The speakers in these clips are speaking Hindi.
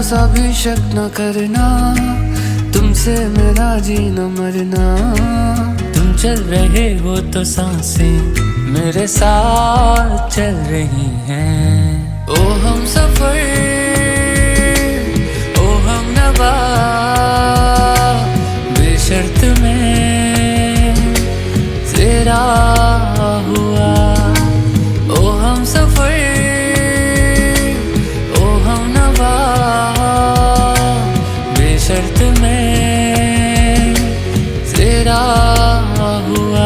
सा भी शक न करना, तुमसे मेरा जीना मरना। तुम चल रहे हो तो सांसें मेरे साथ चल रही हैं। ओ हम सफर, ओ हम नवा, बेशर्त में तेरा हुआ। ओ हम सफर, ओ हम नवा, बेशर्त में तेरा हुआ।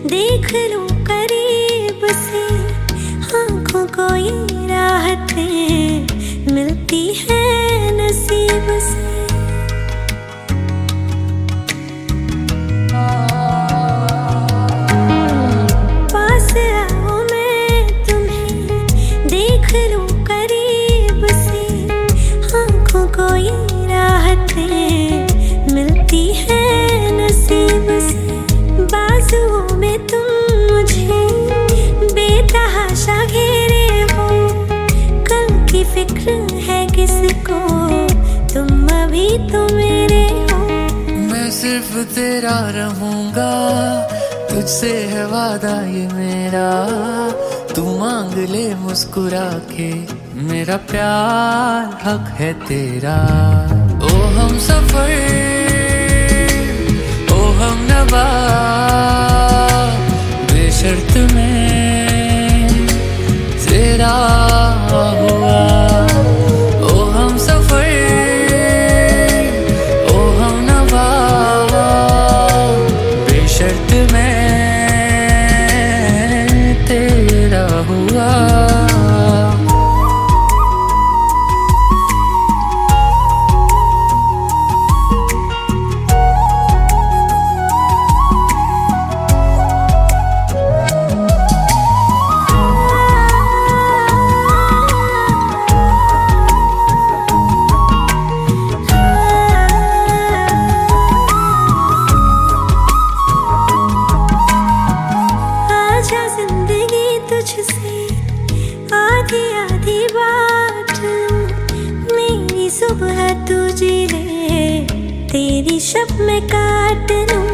देख लूं करीब से, आंखों को ये राहतें मिलती है नसीब से। पास आओ मैं तुम्हें देख लूं करीब से, आंखों को ये राहतें मिलती है नसीब से। बाजुओं में तुम मुझे बेतहाशा घेरे हो, कल की फिक्र है किसको, तुम अभी तो मेरे हो। मैं सिर्फ तेरा रहूंगा, तुझसे है वादा ये मेरा। तू मांग ले मुस्कुरा के, मेरा प्यार हक है तेरा। ओ हम सफर, ओ हम नवा, बेशर्त में तेरा हुआ। ओ हम सफर, ओ हम नवा, बेशर्त में तेरा हुआ। आधी आधी बात मेरी सुबह तू जी ले, तेरी शब में काट लूं।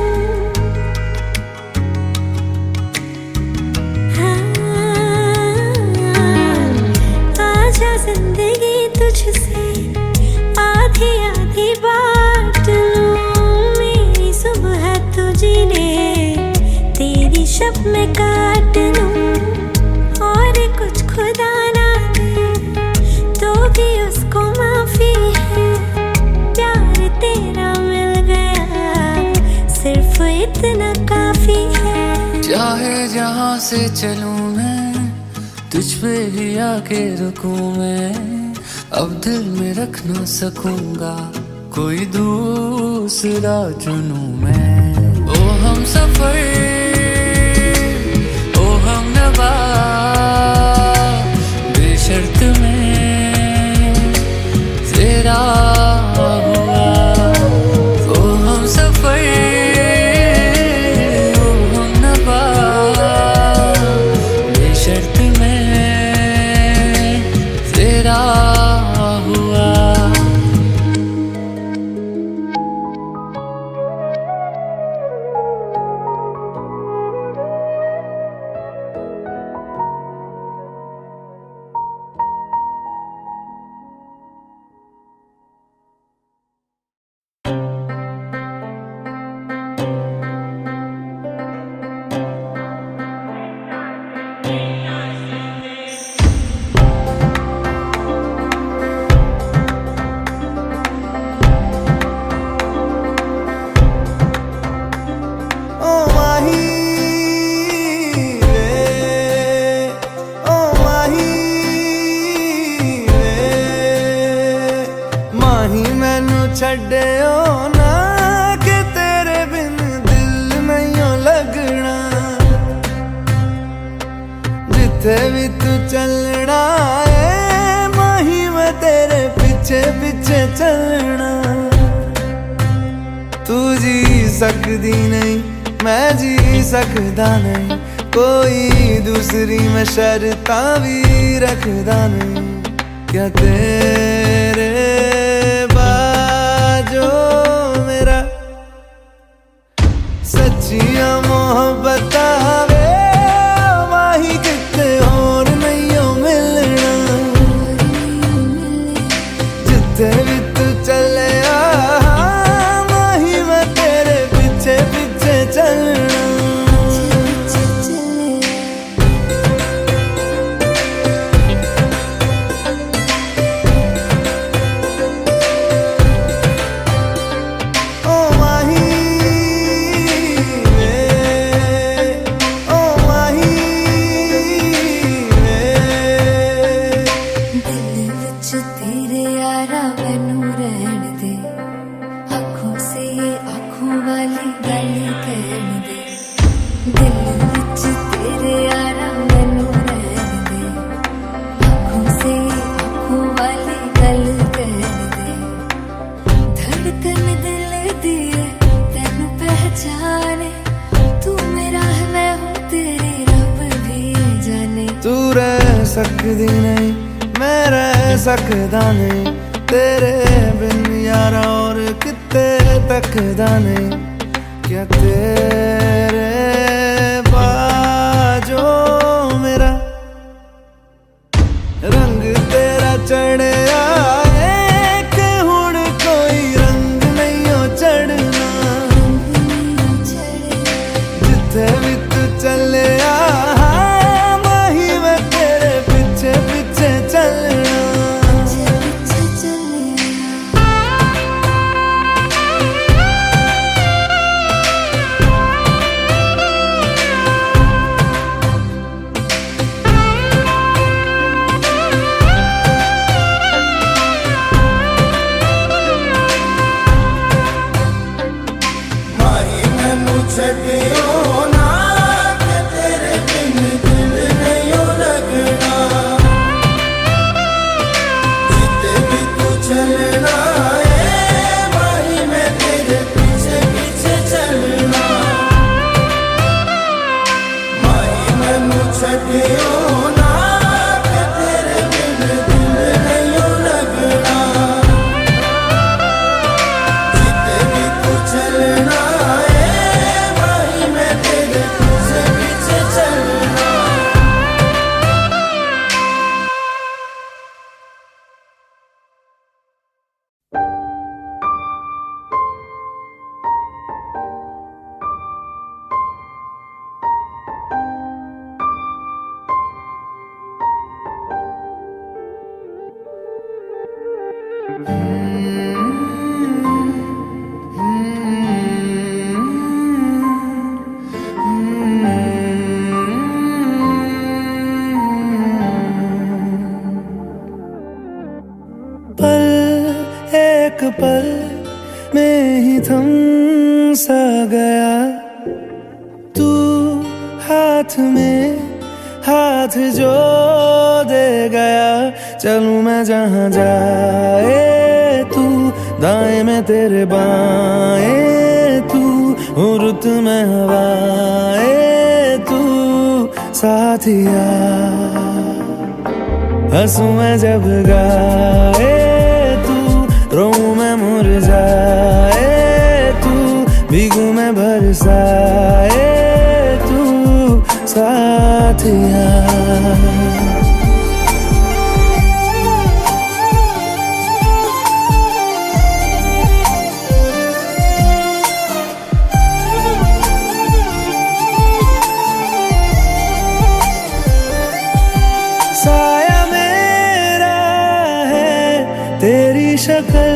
आजा जिंदगी तुझसे आधी आधी बात लूं, मेरी सुबह तू जी ले, तेरी शब में काट लूं। और कुछ खुदा ना दे तो भी उसको माफी है, प्यार तेरा मिल गया सिर्फ इतना काफी है। चाहे जहां से चलूं मैं, तुझ पे ही आके रुकूं मैं। अब दिल में रख ना सकूंगा, कोई दूसरा चुनूं मैं। ओ हम सफर, ओ हम नवा, बेशर्त में तेरा हुआ। ओ हम सफर, ओ हम नवा, बेशर्त में तेरा हुआ। छड़े ओ ना कि तेरे बिन दिल नहीं लगना। जिथे भी तू चलना है माही मैं तेरे पीछे पीछे चलना। तू जी सकदी नहीं मैं जी सकदा नहीं, कोई दूसरी मैं शर्तां भी रखदा नहीं। क्या तेरे बाजो मेरा सच्चियां मोहब्बत वे माही किते होर नहीं हो मिलना। जिथे भी तू चले माही मैं तेरे पीछे पीछे चलना। तू रह सकदी नहीं मैं रह सकदा नहीं, तेरे बिन यारा और किते तकदा नहीं। क्या तेरे बाजो मेरा रंग तेरा चढ़े आए कि हुण कोई रंग नहीं हो चढ़ना। जिथे भी तू चले पल में ही थम सा गया तू, हाथ में हाथ जो दे गया। चलूं मैं जहां जाए तू, दाएं में तेरे बाएं तू, रुत में हवाएं तू साथिया। हंसूं मैं जब गाए रोऊं मैं मुरझाए तू, भीगूं मैं बरसाए तू साथिया। साया मेरा है तेरी शक्ल,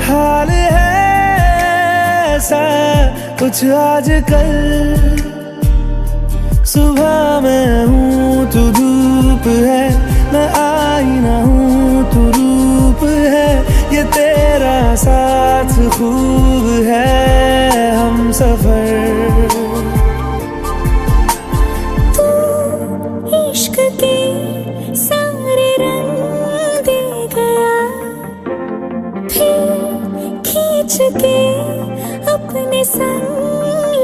हाल है ऐसा कुछ आजकल। सुबह मैं हूँ तू धूप है, मैं आईना हूँ तू रूप है। खूब है हम सफर। तू इश्क के सारे रंग दे गया, फिर खींच के अपने संग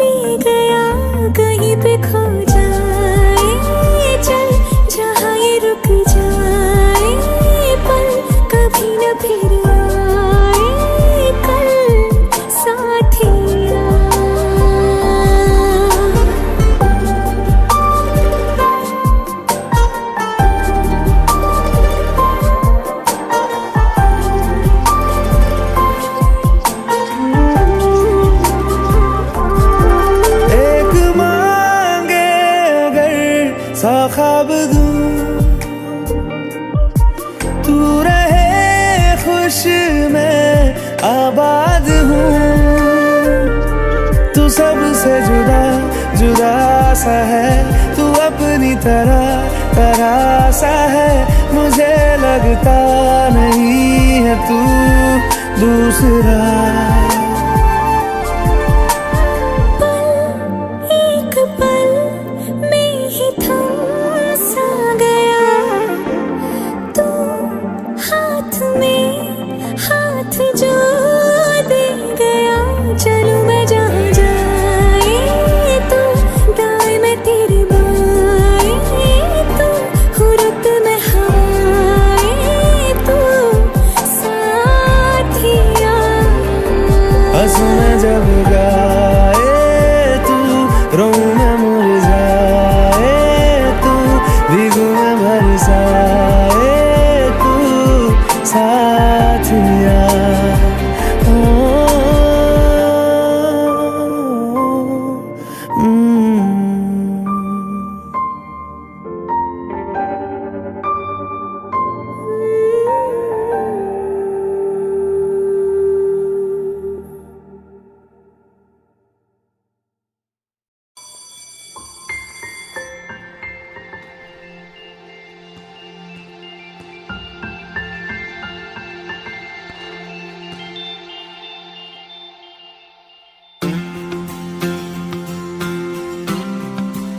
ले गया। कहीं पे खो जाए चल जहाँ ये रुक जाए, पल कभी न फिर आए कल साथिया। एक मांगे अगर सा ख्वाब दूं, तू रहे खुश मैं आबाद हूँ। तू सबसे जुदा जुदा सा है, तू अपनी तरह तरह सा है। मुझे लगता नहीं है तू दूसरा। एक पल में ही थम सा गया, तू हाथ में हाथ जो दे गया। चलूं मैं जहाँ जाए तू दाएं मैं तेरे बाएं, तू हो रुत में हवाएं, तू साथिया। हंसूं मैं जब गाए तू, रोऊं मैं मुरझाए तू, भीगूं मैं बरसाए तू, साथिया।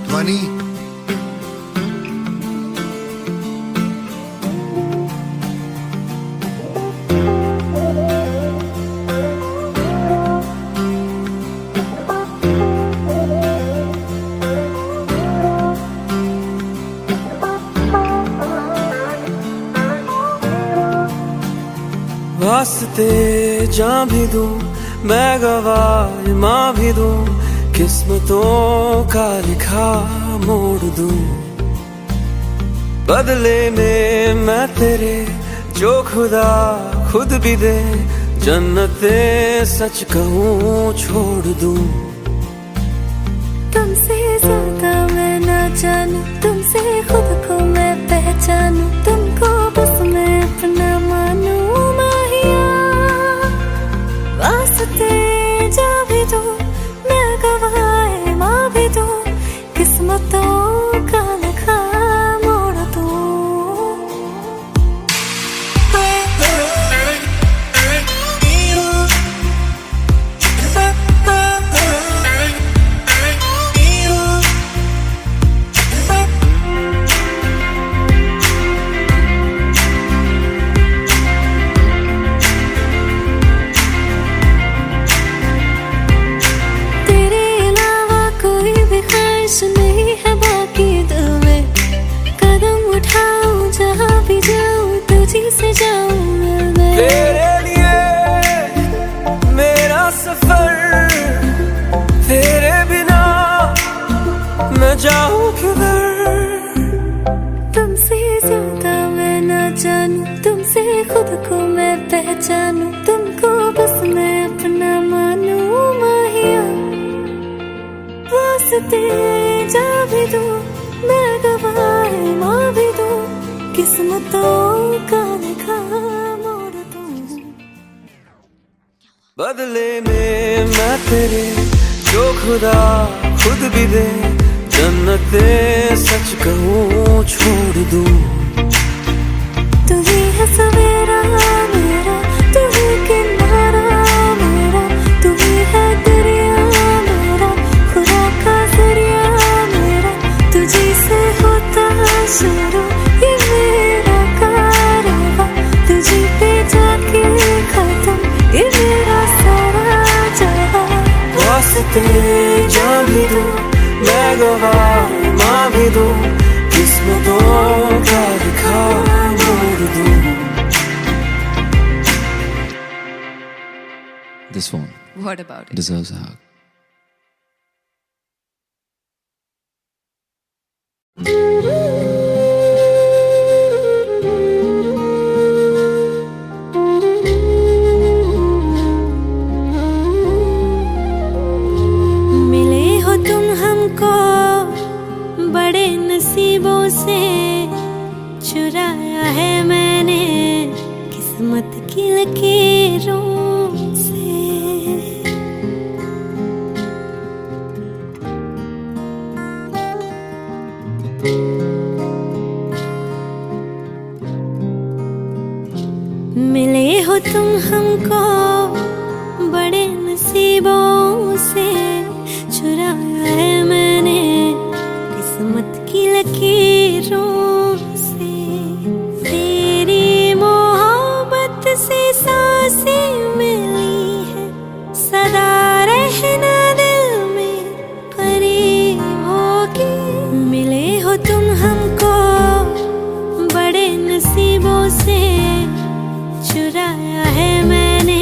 ध्वनि वास्ते जान भी दूं मैं गवाह माँ भी दूं, किस्मतों का लिखा मोड़ दूं। बदले में मैं तेरे जो खुदा खुद भी दे, जन्नते सच कहूँ छोड़ दूं। तुमसे ज्यादा मैं ना जानूं, तुमसे खुद को मैं पहचानूं, तुमको बस मैं अपना मानूं माहिया। वास्ते जा भी दो मैं गवाह माँ भी दो, किस्मतों का लिखा मोड़ दूं। नहीं है बाकी दिल में, कदम उठाऊं जहाँ भी जाऊं तुझी से जाऊं मैं। तेरे लिए मेरा सफर, तेरे बिना मैं जाऊं किधर। तुमसे ज्यादा मैं ना जानूं, तुमसे खुद को मैं पहचानूं, तुमको बस मैं अपना मानूं माहिया। वास्ते जा भी दो मैं गवाह माँ भी दो, किस्मतों का लिखा मोड़ दूं। बदले में मैं तेरे जो खुदा खुद भी दे, जन्नते सच कहूँ छोड़ दूं। तू ही है सवेरा मेरा, तू ही किनारा मेरा। तेरे जान भी दूं, मैं गवाह माँ भी दूं, किस्मतों का लिखा मोड़ दूं। This one What about it? deserves a hug. मिले हो तुम हमको बड़े नसीबों से, चुराया है मैंने किस्मत की लकीरों से। मिले हो तुम हमको बड़े नसीबों से, चुराया है मैंने किस्मत की लकीरों से। तेरी मोहब्बत से सांसें मिली है, सदा रहना दिल में करीब होगी। मिले हो तुम हमको बड़े नसीबों से, चुराया है मैंने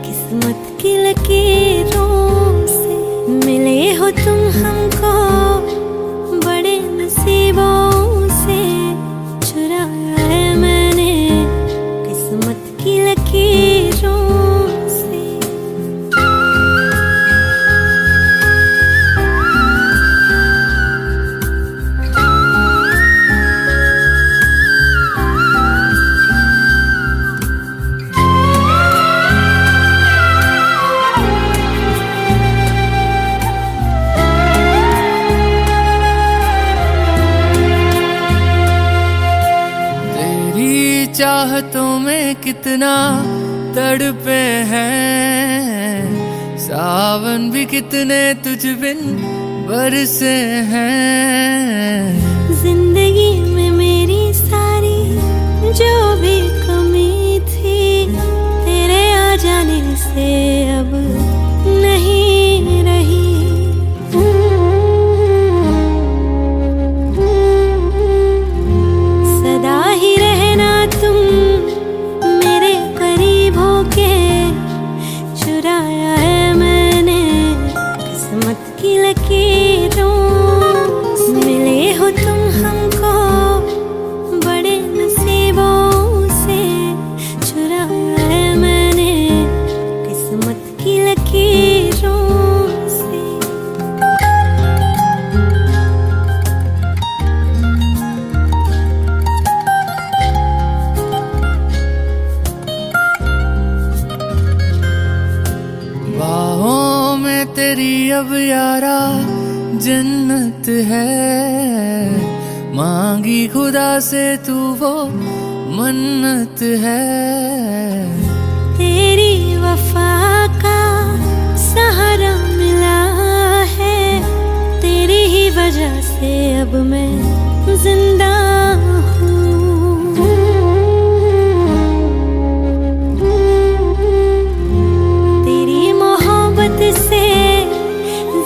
किस्मत की लकीरों से। मिले हो तुम हमको बड़े नसीबों से, चुराया है मैंने किस्मत की लकीरों से। तेरी चाहतों में कितना तड़पे हैं, सावन भी कितने तुझ बिन बरसे हैं। जिंदगी में मेरी सारी जो भी कमी थी, तेरे आ जाने से अब नहीं रही। सदा ही रहना तुम मेरे करीब होके, चुराया है मैंने किस्मत की लकीरों से। मिले हो तुम हमको बड़े नसीबों से, चुराया है मैंने किस्मत की लकीरों से। बाहों में तेरी अब यारा जन्नत है, मांगी खुदा से तू वो मन्नत है। तेरी वफा का सहारा मिला है, तेरी ही वजह से अब मैं जिंदा हूँ। तेरी मोहब्बत से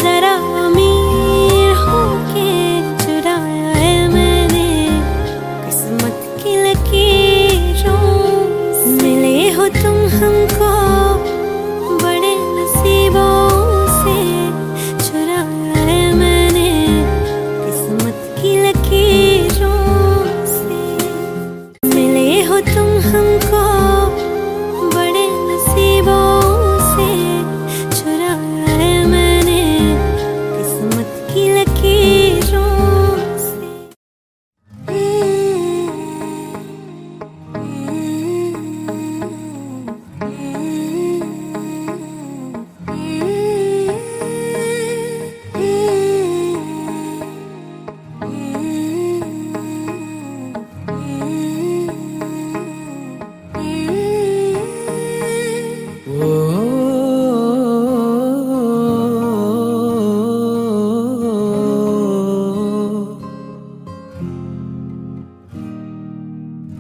जरा अमीर होके, चुराया है मैंने किस्मत की लकीरों से। मिले हो तुम हमको बड़े नसीबों से, चुराया है मैंने किस्मत की लकीरों से। मिले हो तुम हमको बड़े नसीबों से, चुराया है मैंने किस्मत की लकीरों से।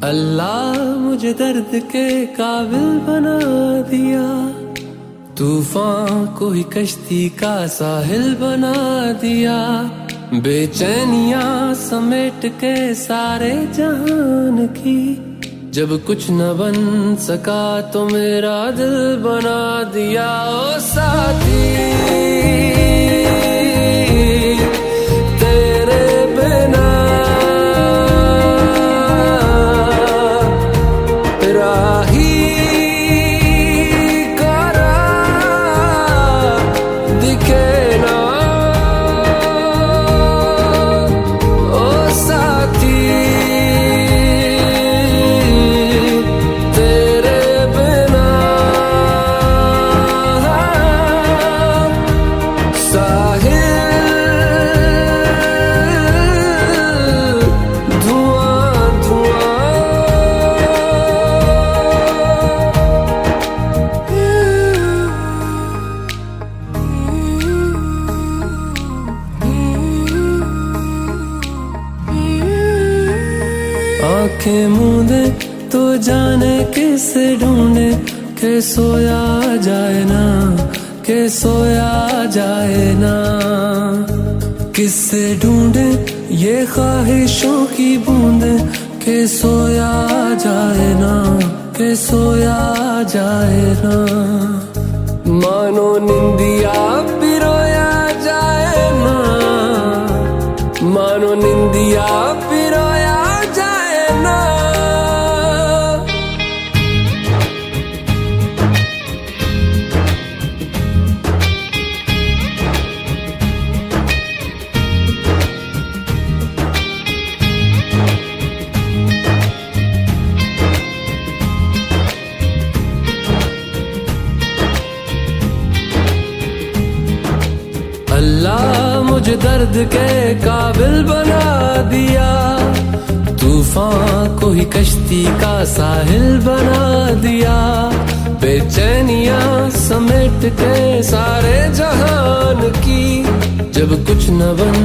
अल्लाह मुझे दर्द के काबिल बना दिया, तूफान को ही कश्ती का साहिल बना दिया, बेचैनियां समेट के सारे जहान की। जब कुछ न बन सका तो मेरा दिल बना दिया। ओ साथी तेरे बिना राही करा दिखे ना। ओ साथी तेरे बिना साहिल धुआं धुआं। आंखें मूंदे तो जाने किसे ढूंढे, के सोया जाए ना, के सोया जाए ना। किससे ढूंढे ये ख्वाहिशों की बूंदे, के सोया जाए ना, के सोया जाए ना। मानो निंदिया पिरोया जाए ना, मानो निंदिया पिरोया जाए ना। अल्लाह मुझे दर्द के काबिल बना दिया, तूफान को ही कश्ती का साहिल बना दिया। बेचैनियां समेट के सारे जहान की। जब कुछ न बन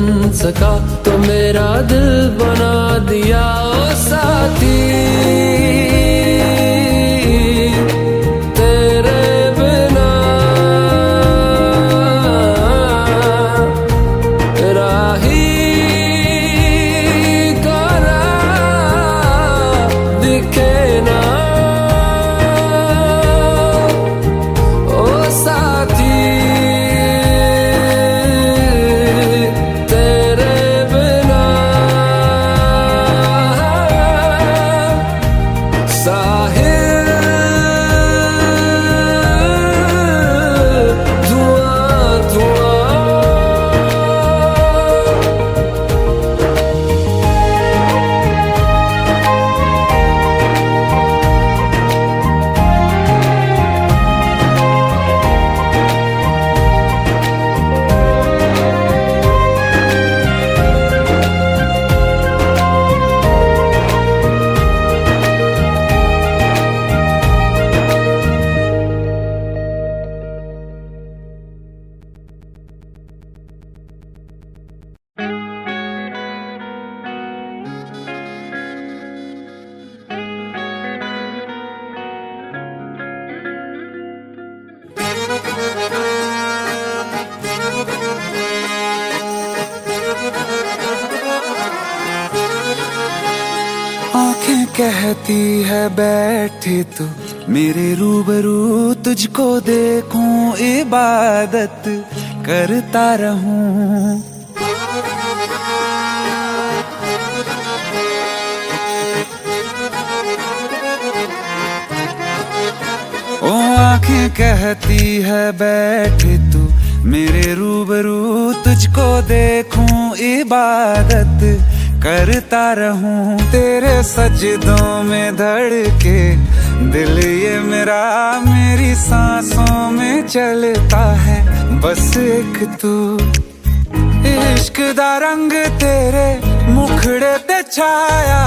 सका तो मेरा दिल बना दिया। ओ साथी तेरे बिना राही करा दिखे ना। ओ साथी तेरे बिना साहिल धुआं धुआं। आंखें कहती है बैठे तू मेरे रूबरू, तुझको देखूं इबादत करता रहूं। ओ आंखें कहती है बैठे तू मेरे रूबरू, तुझको देखूं इबादत करता रहूं। तेरे सजदों में धड़के दिल ये मेरा, मेरी सांसों में चलता है बस एक तू। इश्क दा रंग तेरे मुखड़े ते छाया,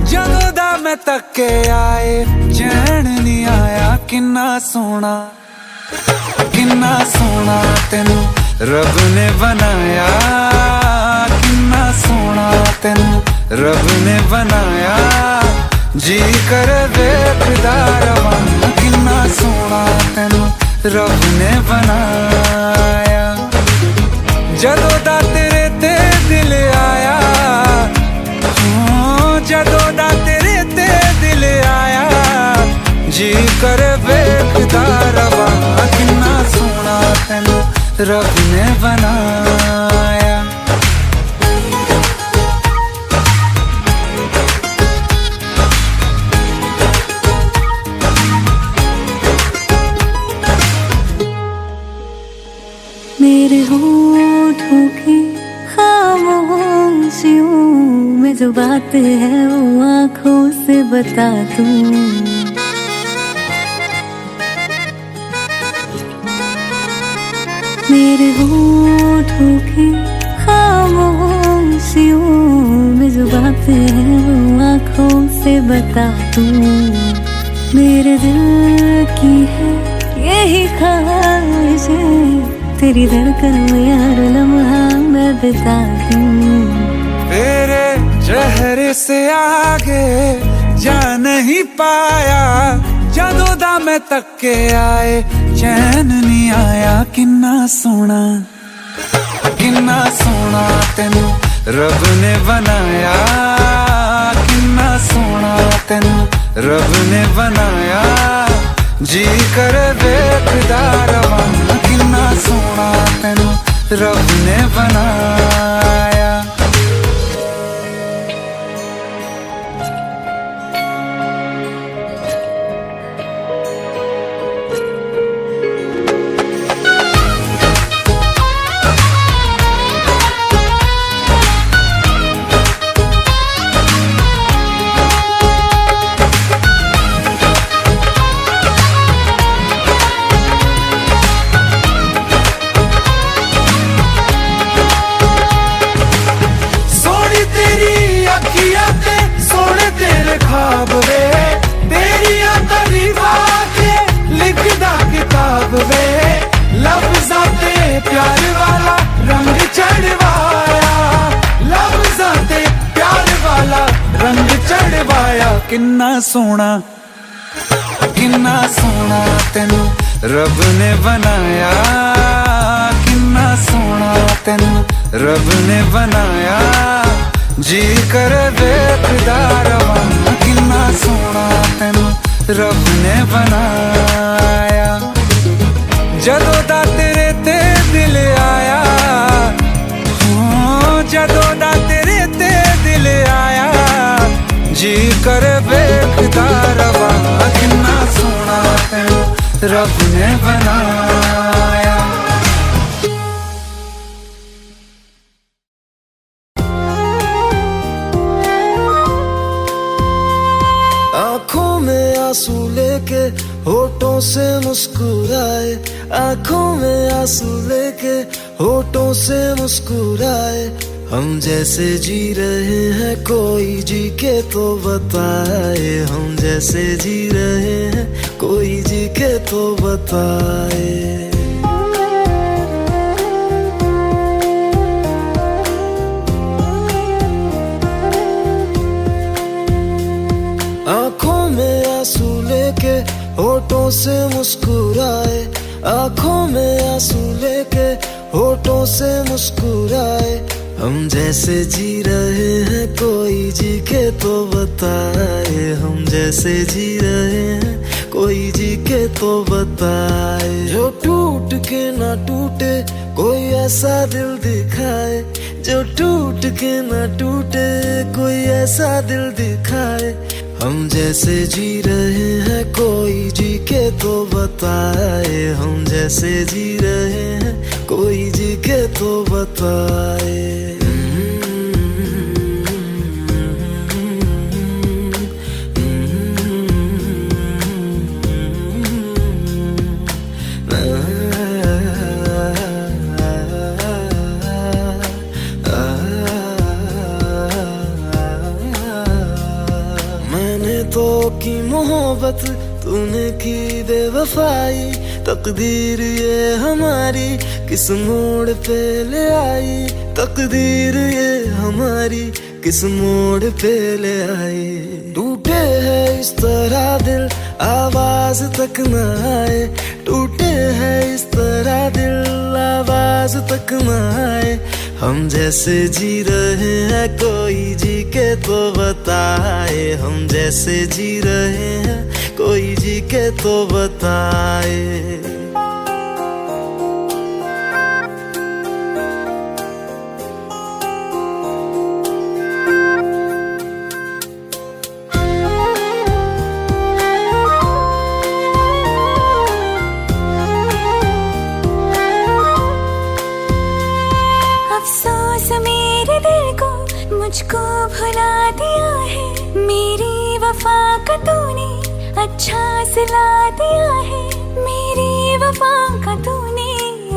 जदों दा मैं तके आए चैन नहीं आया। किन्ना सोना तेनू रब ने बनाया, किन्ना सोना तेनू रब ने बनाया। जी कर वेखदा रवां, किन्ना सोना तेनू रब ने बनाया। जदों दा तेरे ते दिल आया, जदों दा तेरे ते दिल आया, जी कर वेखदा रवा किन्ना सोहना तैनू रब ने बनाया। मेरे होठों की खामोशियों में जो बात है वो आँखों से बता दूं। मेरे होठों की खामोशियों में जो बात है वो आँखों से बता दूं। मेरे दिल की है यही ख्वाहिशें, तेरी धड़कन में हर लम्हा मैं बिता दूं। तेरे चेहरे से आगे जा नहीं पाया, जदों दा मैं तक्के आए चैन नहीं आया। किन्ना सोहना तैनू रब ने बनाया, किन्ना सोहना तैनू रब ने बनाया, जी कर वेखदा रवा किन्ना सोहना तैनू रब ने बनाया। ख्वाब वे तेरिया तारीफां के लिखदा किताब वे, लफ्ज़ां ते प्यार वाला रंग चढ़वाया, लफ्ज़ां ते प्यार वाला रंग चढ़वाया। किन्ना सोहना तैनू रब ने बनाया, किन्ना सोहना तैनू रब ने बनाया, जी कर वेखदा रवा किन्ना सोहना तैनू रब ने बनाया। जदों दा तेरे ते दिल आया, जदों दा तेरे ते दिल आया, जी कर वेखदा रवा किन्ना सोहना तैनू रब ने बनाया। आँखों में आंसू लेके होठों से मुस्कुराए, आँखों में आंसू लेके होठों से मुस्कुराए। हम जैसे जी रहे हैं कोई जी के तो बताए, हम जैसे जी रहे हैं कोई जी के तो बताए। आँखों में आंसू लेके होठों से मुस्कुराए, आँखों में आंसू लेके होठों से मुस्कुराए। हम जैसे जी रहे हैं कोई जी के तो बताए, हम जैसे जी रहे हैं कोई जी के तो बताए। जो टूट के ना टूटे कोई ऐसा दिल दिखाए, जो टूट के ना टूटे कोई ऐसा दिल दिखाए। हम जैसे जी रहे हैं कोई जी के तो बताए, हम जैसे जी रहे हैं कोई जी के तो बताए। तो की मोहब्बत तूने की बेवफाई, तकदीर ये हमारी किस मोड़ पे ले आई, तकदीर ये हमारी किस मोड़ पे ले आए। टूटे है इस तरह दिल आवाज तक न आए, टूटे है इस तरह दिल आवाज तक न आए। हम जैसे जी रहे हैं कोई जी के तो बताए, हम जैसे जी रहे हैं कोई जी के तो बताए। अफसोस मेरे दिल को मुझको भुला दिया है, मेरी वफा का तूने अच्छा सिला दिया है, मेरी वफा का तूने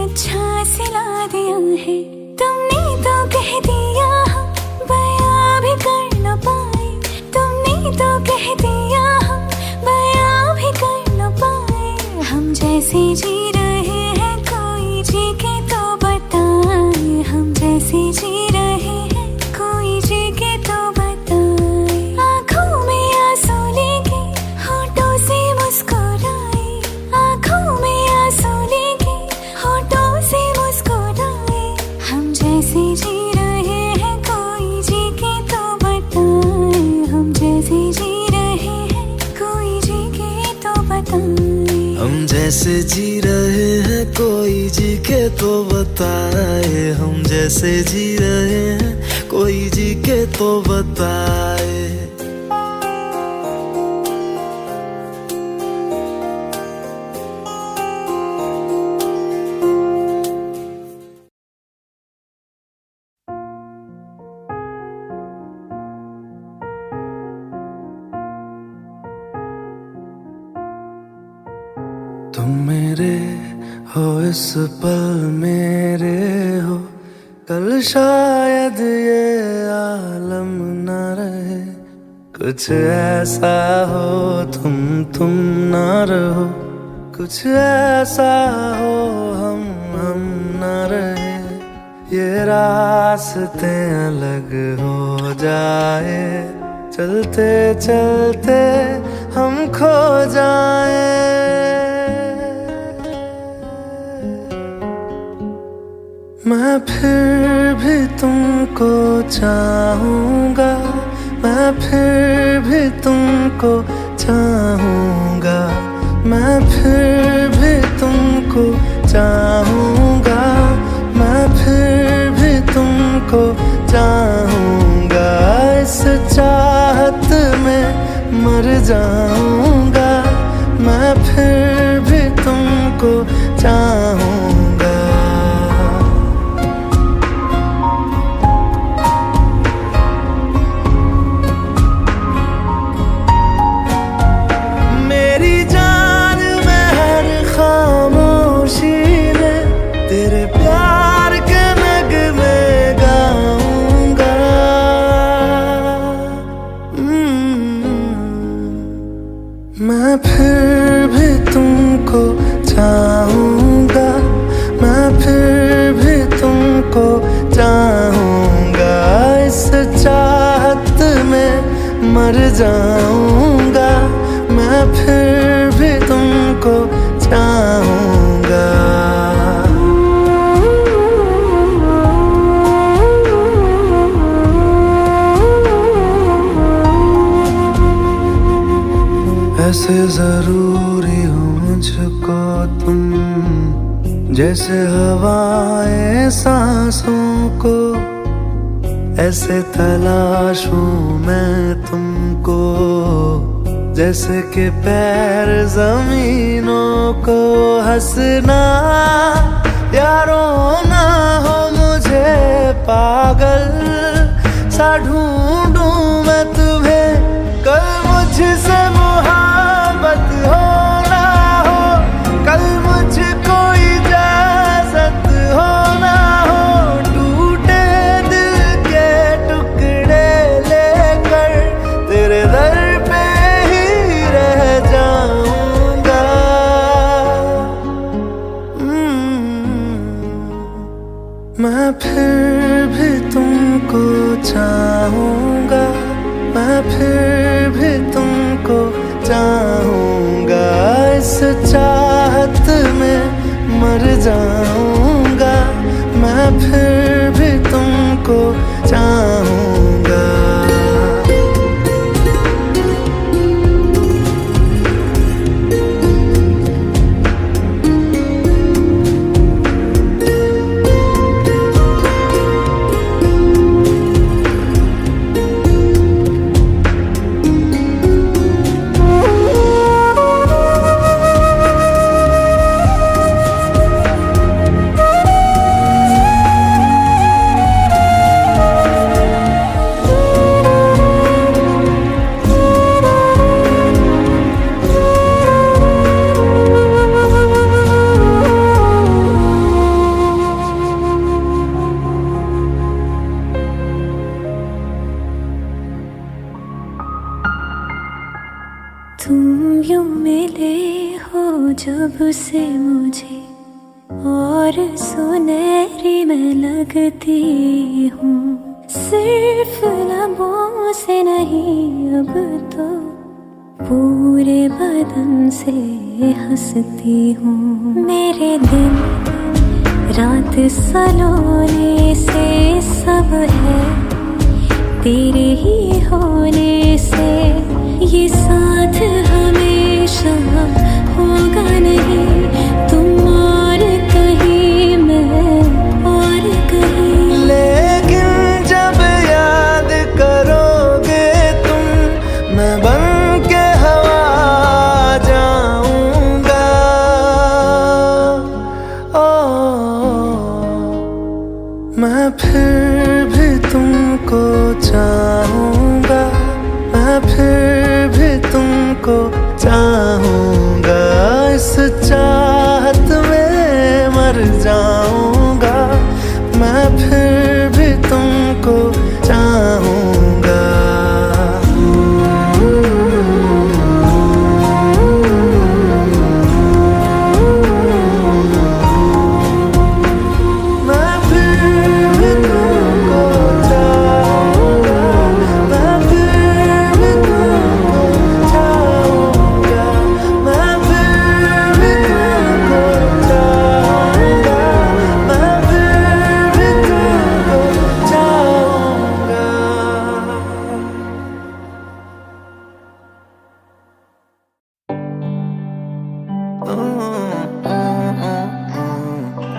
अच्छा सिला दिया है। तुमने तो कह दिया हम बयां भी कर न पाए, तुमने तो कह दिया हम बयां भी कर न पाए। हम जैसे जी रहे हैं कोई जी के तो बताए, हम जैसे जी रहे हैं कोई जी के तो बताए। आंखों में आंसू लेके होठों से मुस्कुराए, आंखों में आंसू लेके होठों से मुस्कुराए। हम जैसे जी रहे हैं कोई जी के तो बताए, हम जैसे जी रहे हैं कोई जी के तो बताए। हम जैसे जी रहे हैं कोई जी के तो बताए, हम जैसे जी रहे हैं कोई जी के तो बताए। तुम मेरे हो इस पल मेरे हो, कल शायद ये आलम न रहे। कुछ ऐसा हो तुम ना रहो, कुछ ऐसा हो हम न रहे। ये रास्ते अलग हो जाए, चलते चलते हम खो जाए। मैं फिर भी तुमको चाहूँगा, मैं फिर भी तुमको चाहूँगा, मैं फिर भी तुमको चाहूँगा, मैं फिर भी तुमको चाहूँगा। इस चाहत में मर जाऊँगा, मैं फिर भी तुमको चाहूँगा। मैं फिर भी तुमको चाहूँगा, मैं फिर भी तुमको चाहूँगा। इस चाहत में मर जाऊँगा, मैं फिर भी तुमको चाहूँगा। ऐसे जरूरी हो मुझको तुम, जैसे हवाएं सांसों को। ऐसे तलाशूं मैं तुमको, जैसे कि पैर जमीनों को। हंसना या रोना हो मुझे पागल सा ढूंढूं मैं तुम्हें। कल मुझसे मोहब्बत हो ना हो, कल मुझको इजाजत हो ना हो। टूटे दिल के टुकड़े लेकर तेरे दर पे ही रह जाऊंगा। मैं फिर भी तुमको चाहूं इस चाहत में मर जाऊंगा, मैं फिर भी तुमको चाहूंगा। तुम यूं मिले हो जब से मुझे, और सुनहरी मैं लगती हूँ। सिर्फ लबों से नहीं अब तो पूरे बदन से हंसती हूँ। मेरे दिन रात सलोने से सब है तेरे ही होने से। ये साथ हमेशा होगा नहीं, तुम और कहीं मैं और कहीं। लेकिन जब याद करोगे तुम, मैं बन के हवा जाऊंगा। मैं फिर भी तुमको चाहूंगा, मैं फिर भी तुमको चाहूंगा। इस चाहत में मर जाऊंगा, मैं फिर भी तुमको चाहूंगा।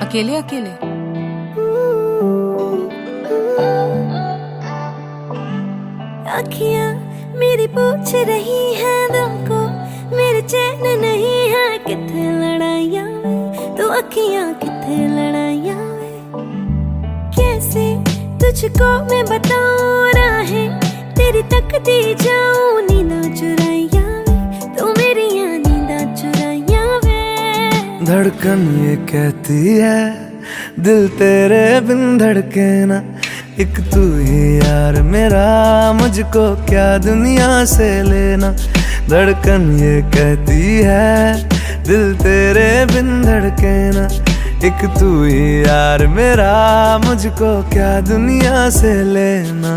अकेले अकेले अखियां मेरी पूछ रही हैं दिल को, मेरे चैन नहीं है किथे लड़ाइयां में। तो अखियां किथे लड़ाइयां में, कैसे तुझको मैं बताऊं राहें तेरी तकती जाऊं नींदा चुराइयां में। तो मेरी नींदा चुराइयां में। धड़कन ये कहती है दिल तेरे बिन धड़के ना, एक तू ही यार मेरा, मुझको क्या दुनिया से लेना। धड़कन ये कहती है दिल तेरे बिन धड़के ना, एक तू ही यार मेरा, मुझको क्या दुनिया से लेना।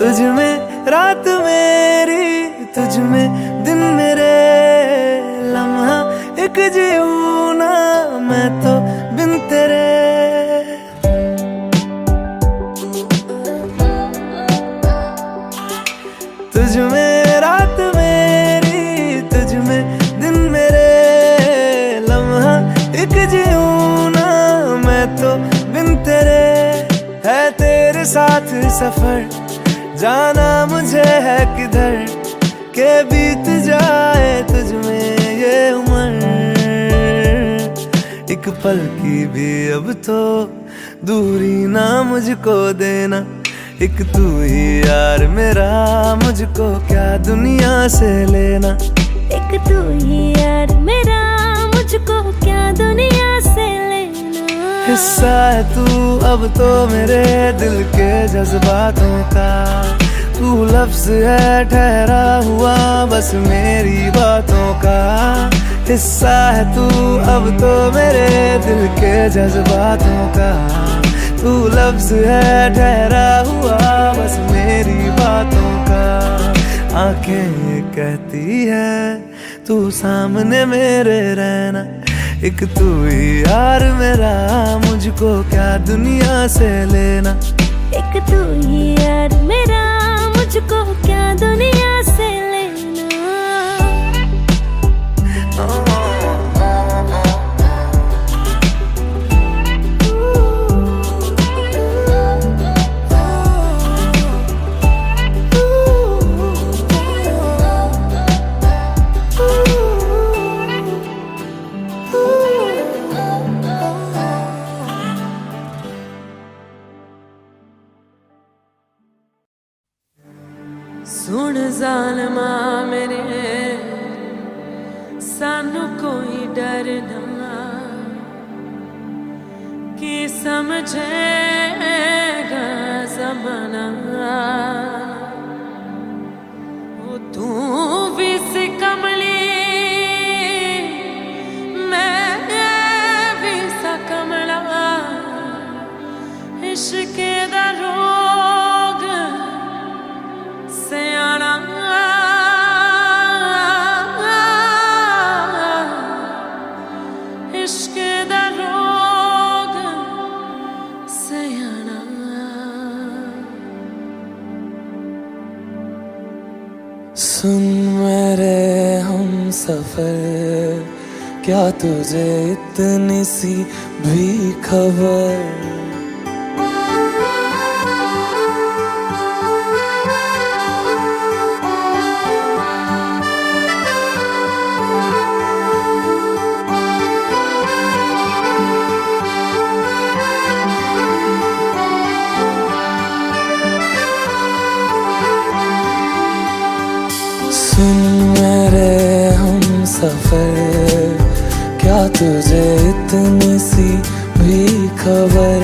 तुझ में रात मेरी, तुझ में दिन मेरे, लम्हा एक जीऊं ना मैं तो बिन तेरे। तुझ में रात मेरी, तुझ में दिन मेरे, लम्हा एक जीऊं ना मैं तो बिन तेरे। है तेरे साथ सफर, जाना मुझे है किधर के बीत जाए तुझ में ये उम्र। एक पल की भी अब तो दूरी ना मुझको देना, एक तू ही यार मेरा, मुझको क्या दुनिया से लेना। एक तू ही यार मेरा, मुझको क्या दुनिया से लेना। हिस्सा है तू अब तो मेरे दिल के जज्बातों का। तू लफ्ज है ठहरा हुआ बस मेरी बातों का। हिस्सा है तू अब तो मेरे दिल के जज्बातों का। तू लफ्ज है ठहरा हुआ बस मेरी बातों का। आंखें कहती है तू सामने मेरे रहना, एक तू ही यार मेरा, मुझको क्या दुनिया से लेना। एक तू ही यार मेरा, मुझको क्या दुनिया से लेना। सुन ज़ालिमा मेरे, सानू कोई डर ना, कि समझेगा ज़माना। वो तू भी सी कमली, मैं भी सा कमला, इश्क दा रोग सयाना। इश्क दा रोग सयाना। सुन मेरे हम सफर, क्या तुझे इतनी सी भी खबर। सुन मेरे हम सफर, क्या तुझे इतनी सी भी खबर,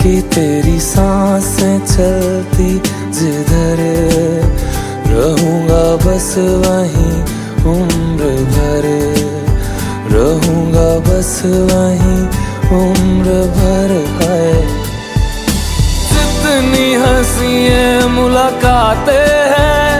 कि तेरी सांसें चलती जिधर, रहूंगा बस वहीं उम्र भर। रहूंगा बस वहीं उम्र भर। है जितनी हंसी मुलाकातें हैं,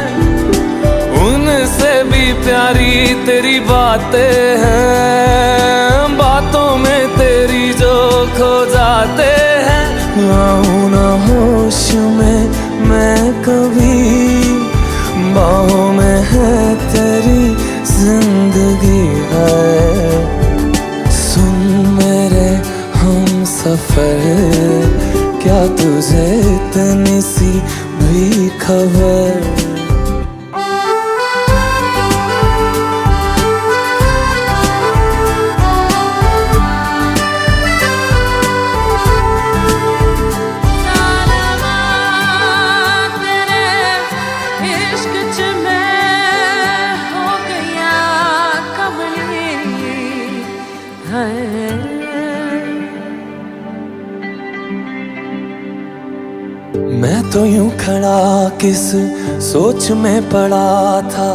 उनसे भी प्यारी तेरी बातें हैं। बातों में तेरी जो खो जाते हैं, आऊं ना होश में मैं कभी, बाहों में है तेरी जिंदगी है। सुन मेरे हम सफर, क्या तुझे इतनी सी भी खबर। मैं तो यूं खड़ा किस सोच में पड़ा था,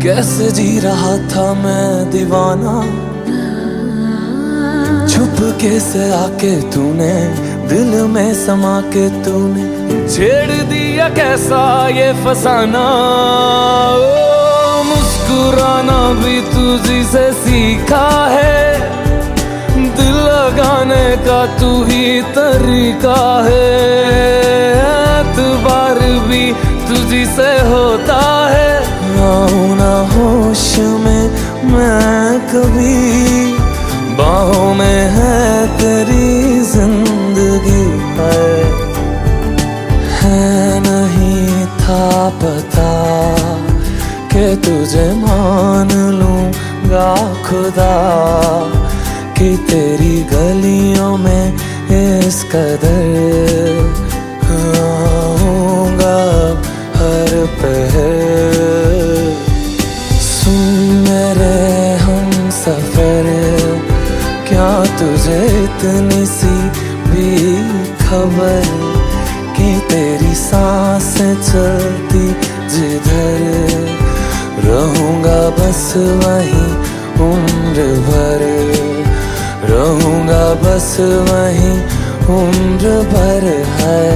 कैसे जी रहा था मैं दीवाना। छुप के से आके तूने दिल में समा के तूने छेड़ दिया कैसा ये फसाना। ओ मुस्कुराना भी तुझी से सीखा है, दिल लगाने का तू ही तरीका है। एतबार भी तुझी से होता है, आऊं ना होश में मैं कभी, बाहों में है तेरी जिंदगी है नहीं था पता कि तुझे मान लूंगा खुदा, कि तेरी गलियों में इस कदर आऊंगा हर पहर। सुन मेरे हम सफर, क्या तुझे इतनी मेरी सांसें चलती जिधर, रहूंगा बस वहीं उम्र भर, रहूंगा बस वहीं उम्र भर है।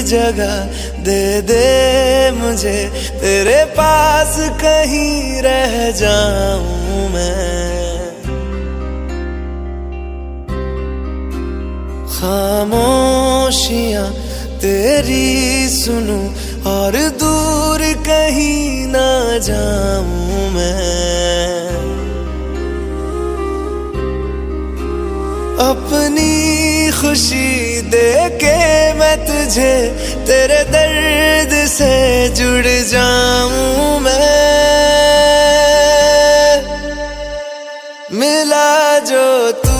जगह दे दे मुझे, तेरे पास कहीं रह जाऊं मैं। खामोशियां तेरी सुनूं और दूर कहीं ना जाऊं मैं। अपनी खुशी दे के मैं तुझे, तेरे दर्द से जुड़ जाऊं मैं। मिला जो तू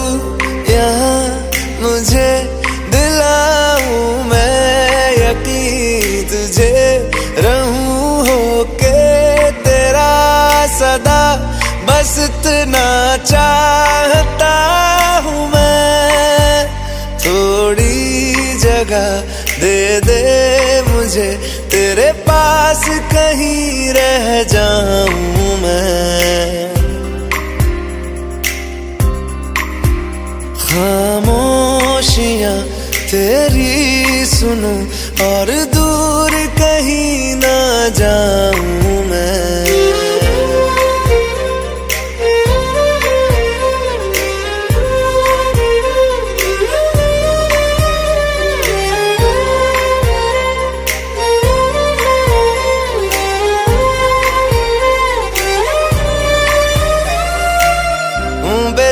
यहाँ मुझे, दिलाऊं मैं यकीन तुझे, रहूं होके तेरा सदा, बस इतना चाहता हूँ मैं। थोड़ी जगह दे दे मुझे, तेरे पास कहीं रह जाऊं मैं। खामोशियां तेरी सुनूं और दूर कहीं ना जाऊं मैं।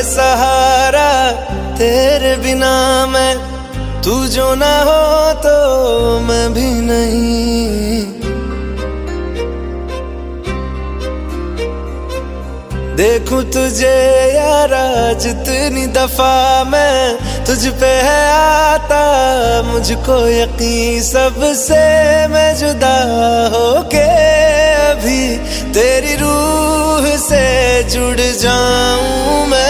सहारा तेरे बिना मैं, तू जो ना हो तो मैं भी नहीं। देखूं तुझे यारा जितनी दफा मैं, तुझ पे है आता मुझको यकीन, सबसे मैं जुदा होके अभी तेरी रूह से जुड़ जाऊं मैं।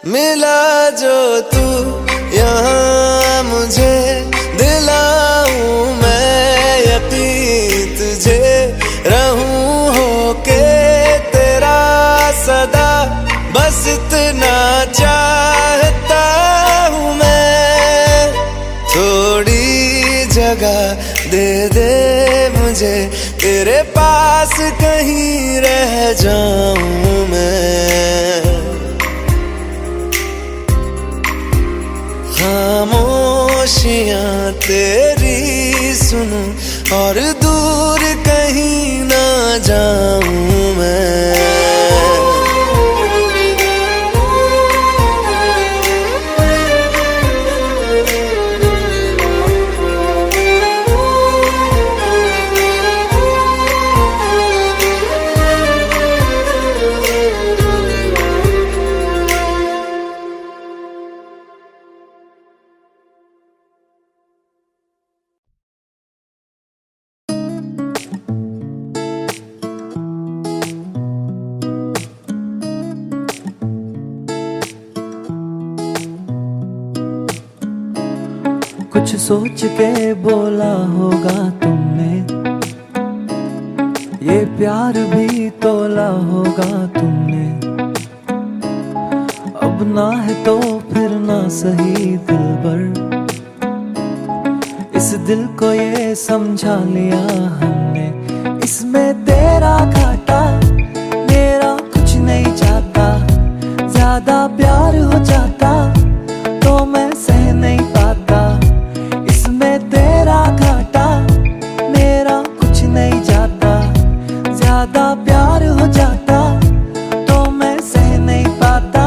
मिला जो तू यहाँ मुझे, दिलाऊं मैं यकीन तुझे, रहूं होके तेरा सदा, बस इतना चाहता हूँ मैं। थोड़ी जगह दे दे मुझे, तेरे पास कहीं रह जाऊं मैं। खामोशियां तेरी सुनूं और दूर कहीं ना जाऊं मैं। कुछ सोच के बोला होगा तुमने, ये प्यार भी तोला होगा तुमने। अब ना है तो फिर ना सही दिलबर, इस दिल को ये समझा लिया हमने। इसमें तेरा घाटा मेरा कुछ नहीं जाता, ज्यादा प्यार हो जाता तो मैं सह नहीं पाता। इसमें तेरा घाटा मेरा कुछ नहीं जाता, ज्यादा प्यार हो जाता तो मैं सह नहीं पाता।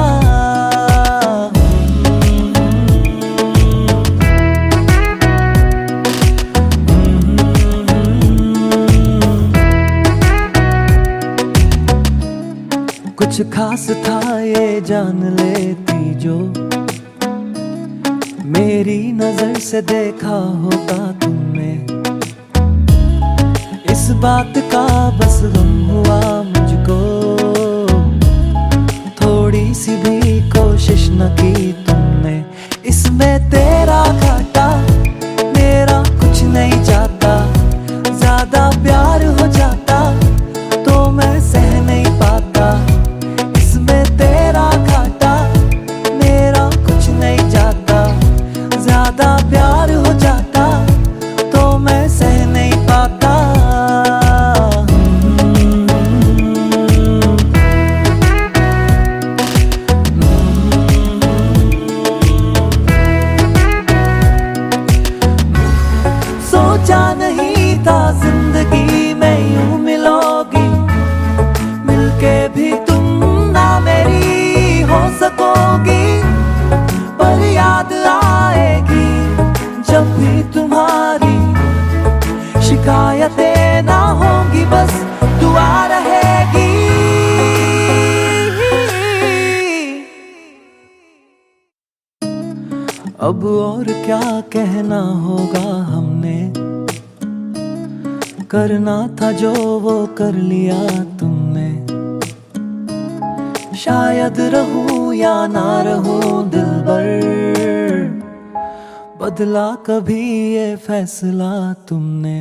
कुछ खास था ये जान लेती जो मेरी नजर से देखा होता तुमने। इस बात का बस गम हुआ मुझको, थोड़ी सी भी कोशिश न की तुमने। इसमें तेरा घाटा मेरा कुछ नहीं जाता, ज्यादा प्यार हो जाता तो मैं सह नहीं पाता। इसमें तेरा घाटा मेरा कुछ नहीं जाता, ज्यादा प्यार हो जाता तो मैं सह नहीं पाता। सोचा नहीं था जिंदगी में यूं मिलोगी, मिलके भी तुम ना मेरी हो सकोगी। पर याद आएगी जब भी तुम्हारी, शिकायतें ना होंगी बस दुआ रहेगी। अब और क्या कहना होगा, हमने करना था जो वो कर लिया तुमने। शायद रहूं या ना रहूं दिलबर, बदला कभी ये फैसला तुमने।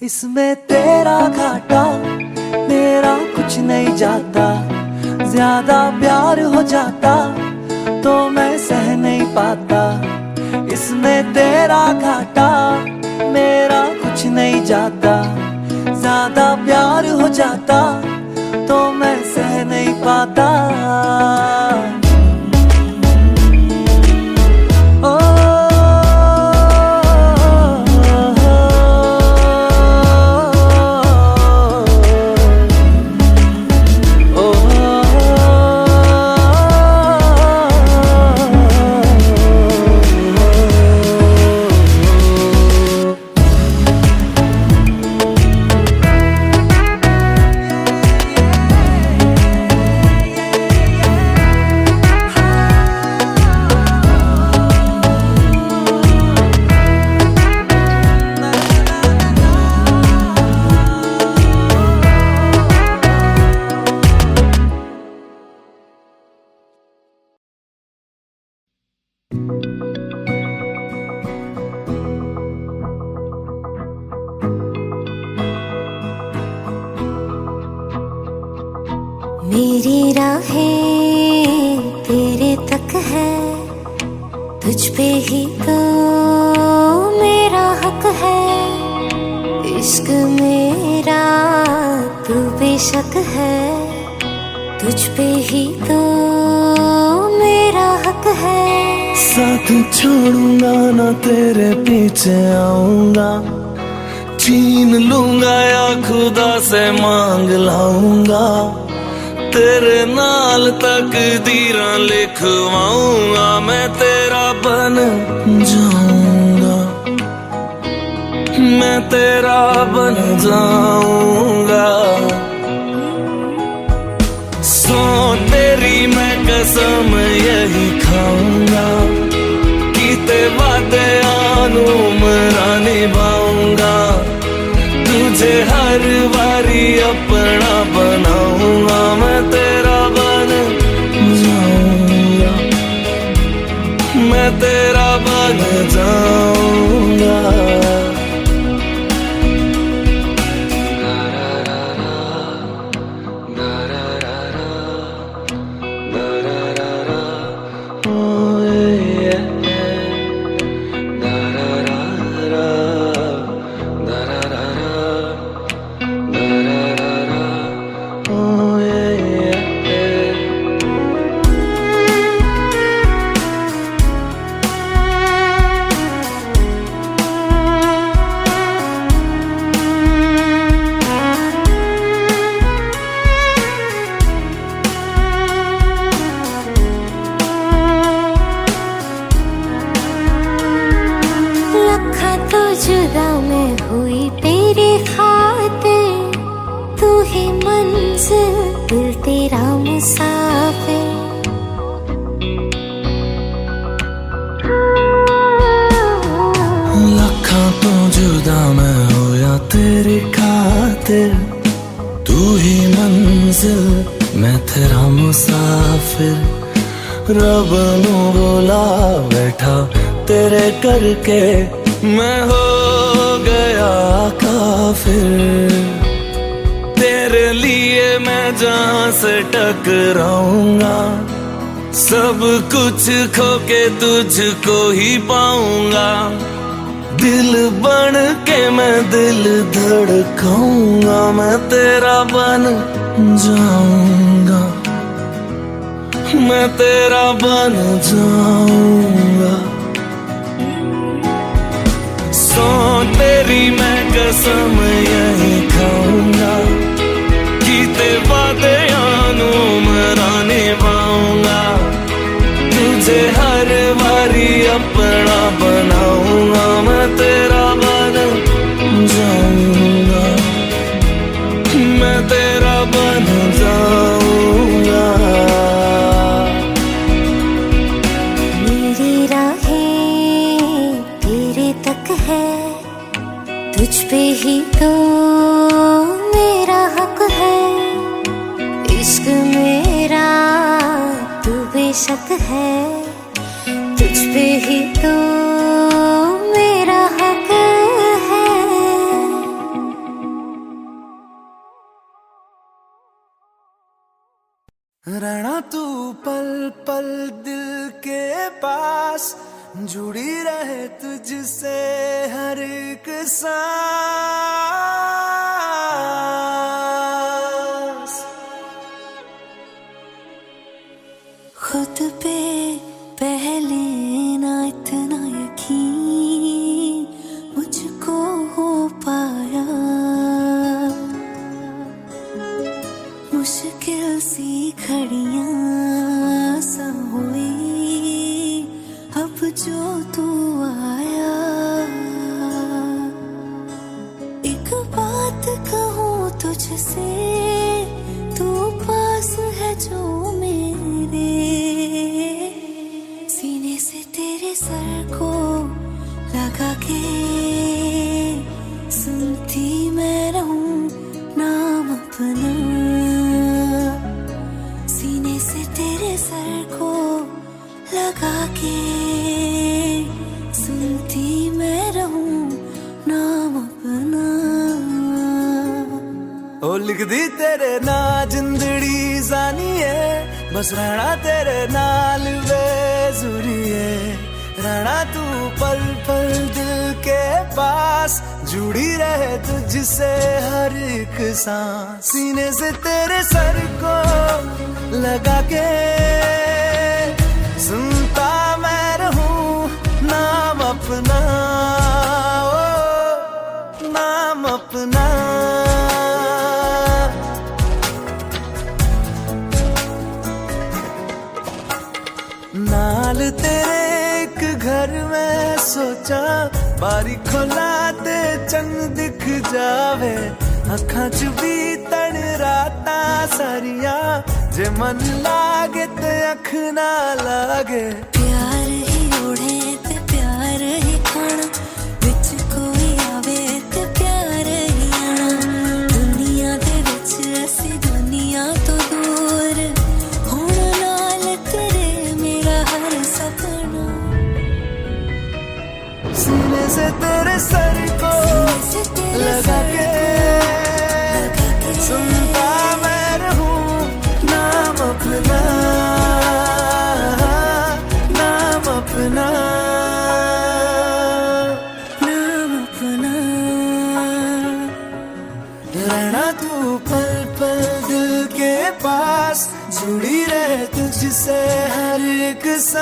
इसमें तेरा घाटा मेरा कुछ नहीं जाता, ज्यादा प्यार हो जाता तो मैं सह नहीं पाता। इसमें तेरा घाटा मेरा कुछ नहीं जाता, ज्यादा प्यार हो जाता तो मैं सह नहीं पाता। मेरी राहें तेरे तक है, तुझ पे ही तो मेरा हक है। इश्क मेरा तू बेशक है, तुझ पे ही तो मेरा हक है। साथ छोड़ूंगा ना तेरे पीछे आऊंगा, छीन लूंगा या खुदा से मांग लाऊंगा। तेरे नाल तकदीरां लिखवाऊंगा, मैं तेरा बन जाऊंगा, मैं तेरा बन जाऊंगा। सो तेरी मैं कसम यही खाऊंगा, कीते वादे आनू मरा निभाऊंगा। तुझे हर बारी अपना बनाऊंगा, मैं तेरा बन जाऊंगा, मैं तेरा बन जाऊंगा। तेरी खातिर तू ही मंजिल, मैं तेरा मुसाफिर। रब नू बोला बैठा तेरे करके, मैं हो गया काफिर। तेरे लिए मैं जहां से टकराऊंगा, सब कुछ खो के तुझको ही पाऊंगा। दिल बन के मैं दिल धड़काऊंगा, मैं तेरा बन जाऊंगा, मैं तेरा बन जाऊंगा। सो तेरी मैं कसम यही खाऊंगा, कीते वादे यानू मराने पाऊंगा। तुझे हर बारी अपना बनाऊंगा, मैं तेरा बन जाऊंगा, मैं तेरा बन जाऊंगा। मेरी राहें तेरे तक है, तुझ पे ही तो मेरा हक है। इश्क मेरा तू बेशक है, तुझ पे ही तो मेरा हक है। रहना तू पल पल दिल के पास, जुड़ी रहे तुझसे हर एक सांस। खुद पे पहले ना इतना यकीन मुझको हो पाया, मुश्किल सी घड़ियां सा हुई अब जो तू आया। एक बात कहूँ तुझसे, तू पास है जो मेरे, सीने से तेरे सर को लगा के सुनती मैं रहूं नाम अपना। सीने से तेरे सर को लगा के सुनती मैं रहूं नाम अपना। ओ लिख दी तेरे ना जिंदड़ी जानी है, बस रहना तेरे नाल बेजुरी है। रहना तू पल पल दिल के पास, जुड़ी रहे तुझसे हर एक सांस। सीने से तेरे सर को लगा के सुनता मैं रहूं नाम अपना, ओ नाम अपना। नाल तेरे एक घर में सोचा, बारी खोला ते चंग दिख जावे। अखां च भी तन राता सारिया, जे मन लागे ते अख ना लागे। प्यार ही ओढ़े ते प्यार ही खाना, विच कोई आवे ते प्यार ही आना। दुनिया दे विच असी दुनिया तो दूर, होण नाल तेरे मेरा हर सपना। सीने से तेरे सर को लगा के सुनता मैं रहूं नाम अपना, नाम अपना, नाम अपना। रहना तू पल पल दिल के पास, जुड़ी रहे तुझसे हर एक सांस।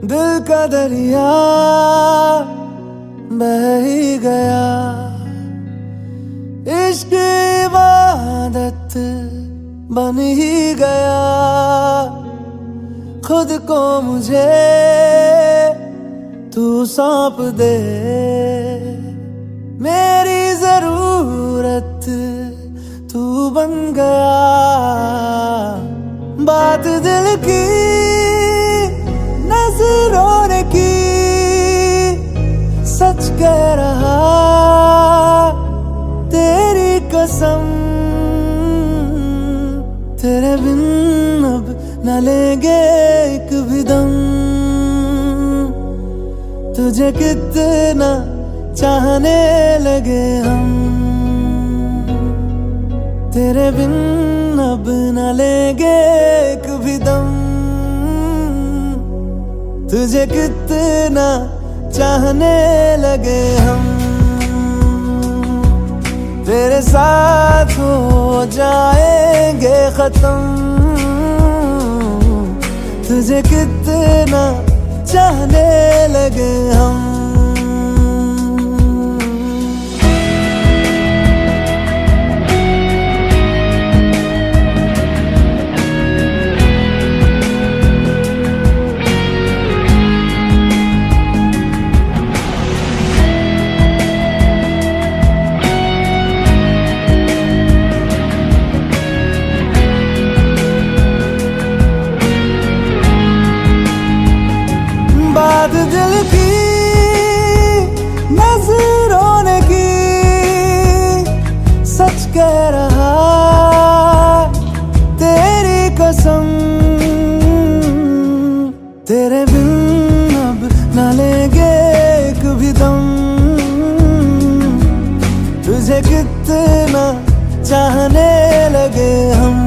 दिल का दरिया बह ही गया, इश्क इबादत बन ही गया। खुद को मुझे तू सौंप दे मेरी जरूरत, तू बन गया बात दिल की नजरों ने की, सच कह रहा तेरी कसम, तेरे बिन अब न लेंगे एक भी दम, तुझे कितना चाहने लगे हम, तेरे बिन अब न लेंगे एक भी दम, तुझे कितना चाहने लगे हम, तेरे साथ हो जाएंगे खत्म, तुझे कितना चाहने लगे हम। बात दिल की नजरों ने की, सच कह रहा तेरी कसम, तेरे बिन अब न लेंगे एक भी दम, तुझे कितना चाहने लगे हम,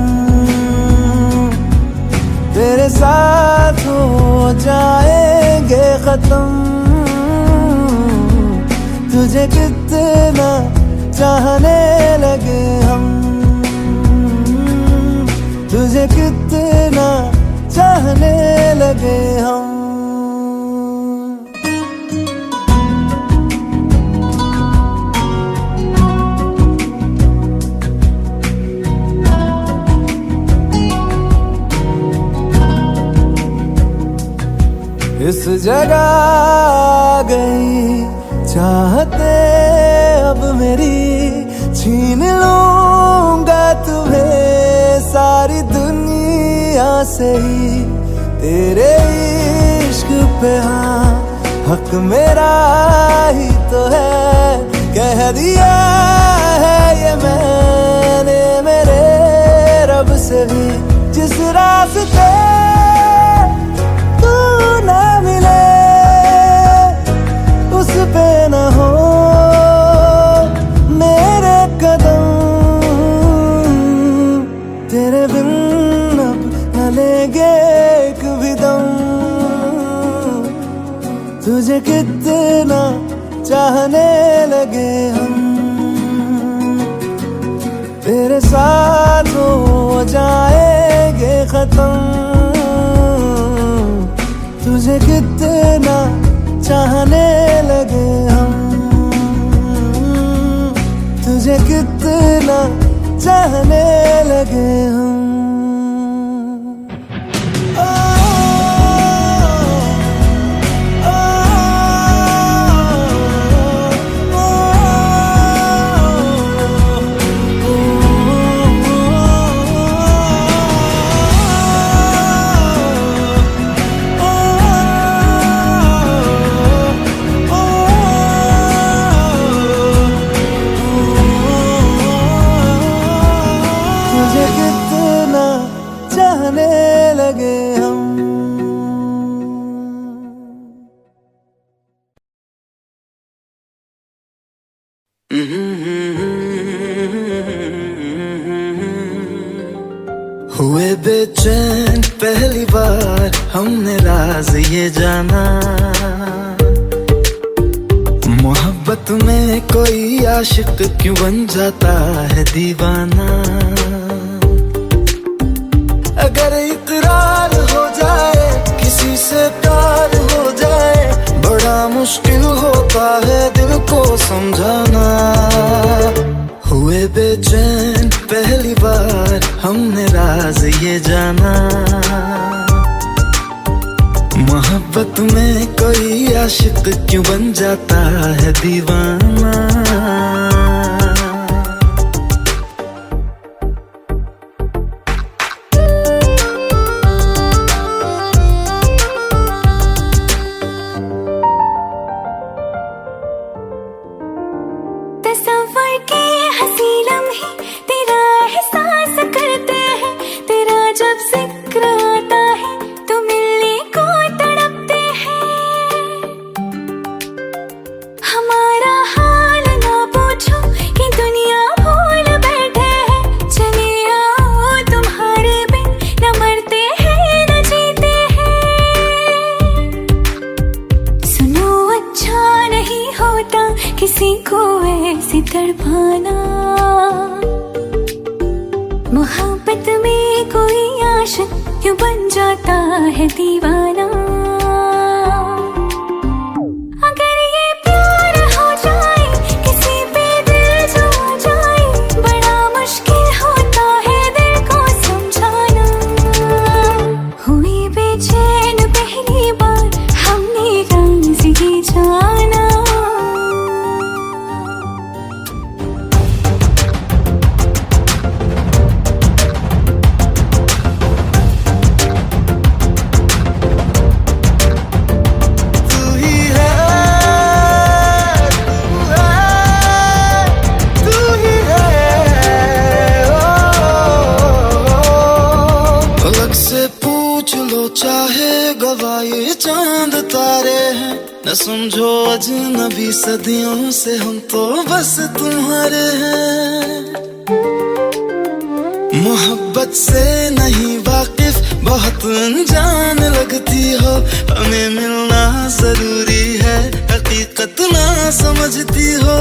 तेरे साथ हो जाएंगे खत्म, तुझे कितना चाहने लगे हम, तुझे कितना चाहने लगे हम। इस जगह आ गई चाहते अब मेरी, छीन लूंगा तुम्हें सारी दुनिया से ही, तेरे इश्क पे हाँ हक मेरा ही तो है, कह दिया है ये मैंने मेरे रब से भी, जिस रास्ते ना मिले उस पे न हो मेरे कदम, तेरे बिन अब न लेंगे एक भी दम, तुझे कितना चाहने लगे हम, तेरे साथ हो जाएंगे खत्म, तुझे कितना चाहने लगे हम, तुझे कितना चाहने लगे हम। चाहने लगे हम। हुए बेचैन पहली बार हमने राज ये जाना, मोहब्बत में कोई आशिक क्यों बन जाता है दीवाना। अगर इकरार हो जाए किसी से प्यार हो जाए, बड़ा मुश्किल होता है दिल को समझाना। हुए बेचैन पहली बार हमने राज ये जाना, मोहब्बत में कोई आशिक क्यों बन जाता है दीवाना। तस्वर के हंसी लम्हे तेरा एहसास करते हैं, तेरा जब जिक्र आता है तो मिलने को तड़पते हैं। हमारा हाल ना पूछो कि दुनिया भूल बैठे हैं, चले आओ तुम्हारे बिन न मरते हैं न जीते हैं। सुनो अच्छा नहीं होता किसी को ऐसे तड़पाना, मोहब्बत में कोई आशिक क्यों बन जाता है दीवाना। अगर ये प्यार हो जाए किसी पे दिल जो जाए, बड़ा मुश्किल होता है दिल को समझाना। हुई बेचैन पहली बार हमने राज़ी जाना। चाहे गवाए चांद तारे हैं, न समझो अजनबी सदियों से हम तो बस तुम्हारे हैं। मोहब्बत से नहीं वाकिफ बहुत अनजान लगती हो, हमें मिलना जरूरी है हकीकत ना समझती हो।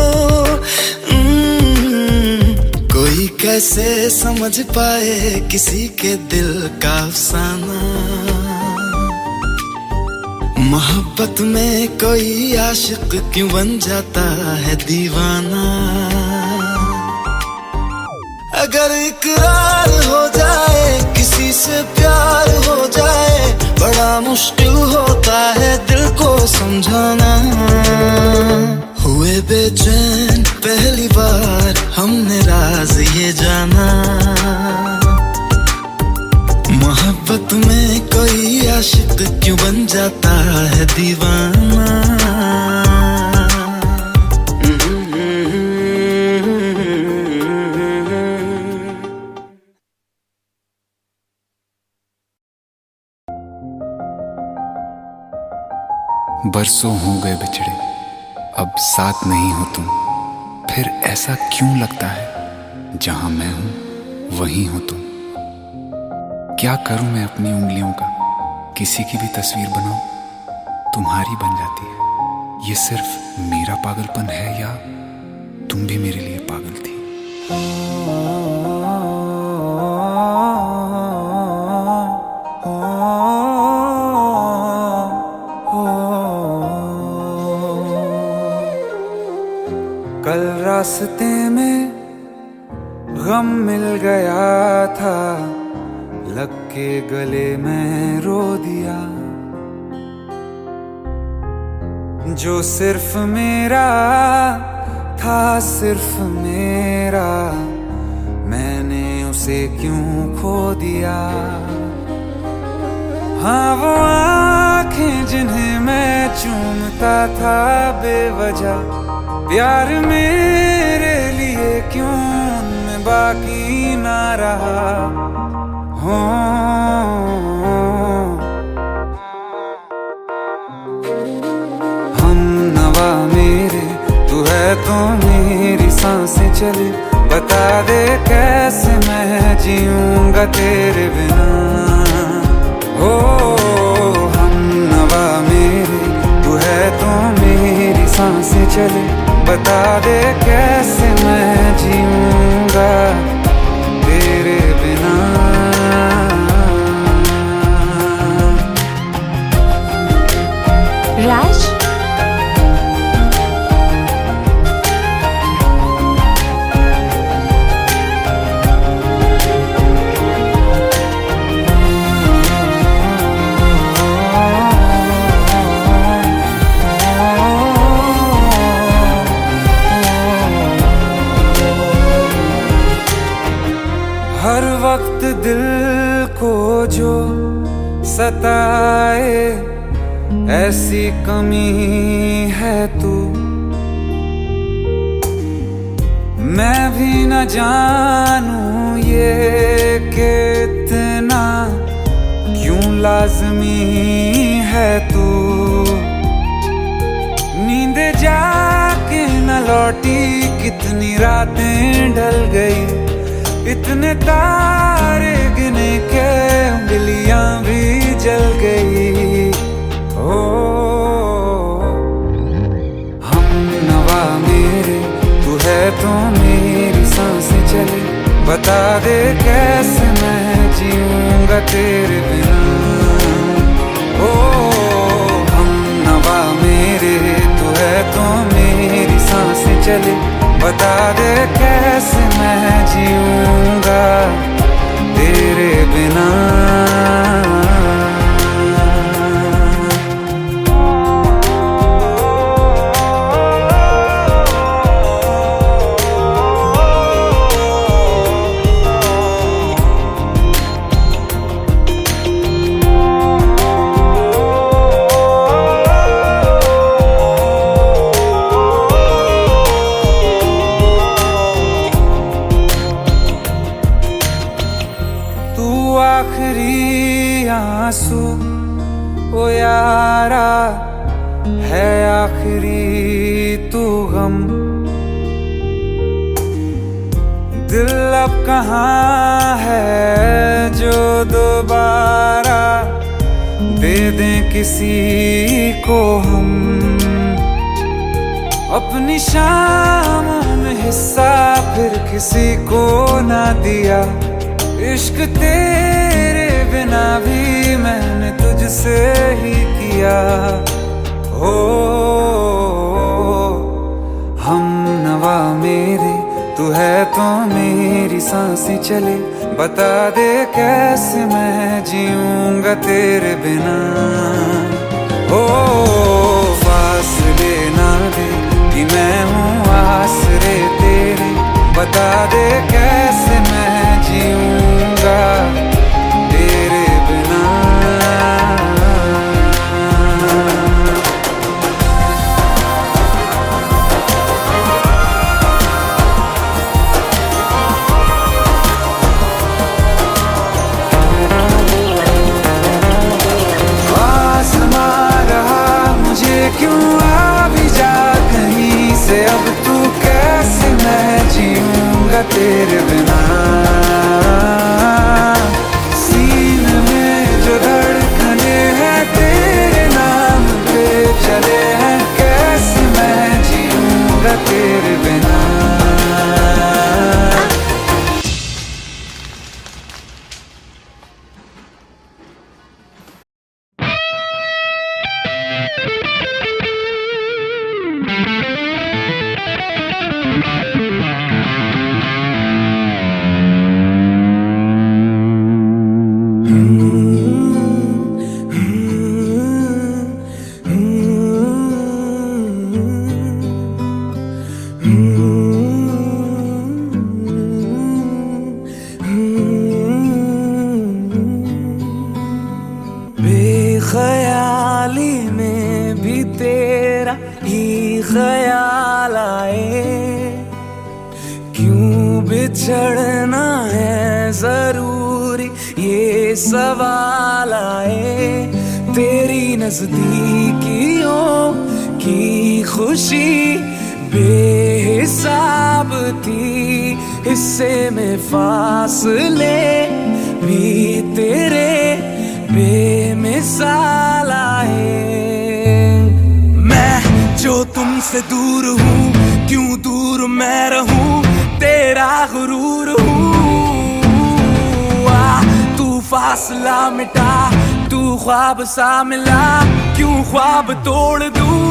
कोई कैसे समझ पाए किसी के दिल का अफसाना। मोहब्बत में कोई आशिक क्यों बन जाता है दीवाना। अगर इकरार हो जाए किसी से प्यार हो जाए, बड़ा मुश्किल होता है दिल को समझाना। हुए बेचैन पहली बार हमने राज ये जाना। मोहब्बत में कोई आशिक क्यों बन जाता है दीवाना। बरसों हो गए बिछड़े, अब साथ नहीं हो तुम, फिर ऐसा क्यों लगता है जहां मैं हूं वहीं हो तुम। क्या करूं मैं अपनी उंगलियों का, किसी की भी तस्वीर बनाऊं तुम्हारी बन जाती है। ये सिर्फ मेरा पागलपन है या तुम भी मेरे लिए पागल थी। कल रास्ते में गम मिल गया था, लग के गले में रो दिया। जो सिर्फ मेरा था सिर्फ मेरा, मैंने उसे क्यों खो दिया। हाँ वो आँखें जिन्हें मैं चूमता था बेवजह, प्यार मेरे लिए क्यों उनमें बाकी ना रहा। हो हम नवा मेरे, तू है तो मेरी सांसें चले। बता दे कैसे मैं जीऊंगा तेरे बिना। हो हम नवा मेरे, तू है तो मेरी सांसें चले। बता दे कैसे मैं जीऊंगा तेरे बिना। राज सताए ऐसी कमी है तू। मैं भी न जानूं ये कि इतना क्यों लाज़मी है तू। नींद जाके न लौटी कितनी रातें ढल गई, इतने तारे गिने के उंगलियां भी जल गई। ओ हम नवा मेरे तू है तो मेरी सांसें चले, बता दे कैसे मैं जीऊंगा तेरे बिना। ओ हम नवा मेरे तू है तो मेरी सांसें चले, बता दे कैसे मैं जीऊंगा तेरे बिना। आखिरी आंसू ओ यारा है, आखिरी तू गम। दिल अब कहाँ है जो दोबारा दे दें किसी को हम। अपनी शामों में हिस्सा फिर किसी को ना दिया, इश्क तेरे बिना भी मैंने तुझसे ही किया। ओ हम नवा मेरे तू है तो मेरी सांसें चले, बता दे कैसे मैं जीऊंगा तेरे बिना। ओ फासले ना दे कि मैं हूँ आसरे तेरे, बता दे कैसे मैं जीऊंगा तेरे बिना। आसमां रहा मुझे क्यों आ भी जा कहीं से, अब तू कैसे मैं जीऊंगा तेरे बिना। सीने में जो धड़कने हैं तेरे नाम पे चले हैं, कैसे मैं जीऊंगा तेरे बिना। बेख्याली में भी तेरा ही ख्याल आए, क्यों बिछड़ना है जरूरी ये सवाल आए। तेरी नजदीकियों की खुशी बेहिसाब थी, हिस्से में फासले भी तेरे बेमिसाल आए। मैं जो तुमसे दूर हूँ क्यों दूर मैं रहूं, तेरा गुरूर हूँ। तू फासला मिटा तू ख्वाब सा मिला, क्यों ख्वाब तोड़ दूं।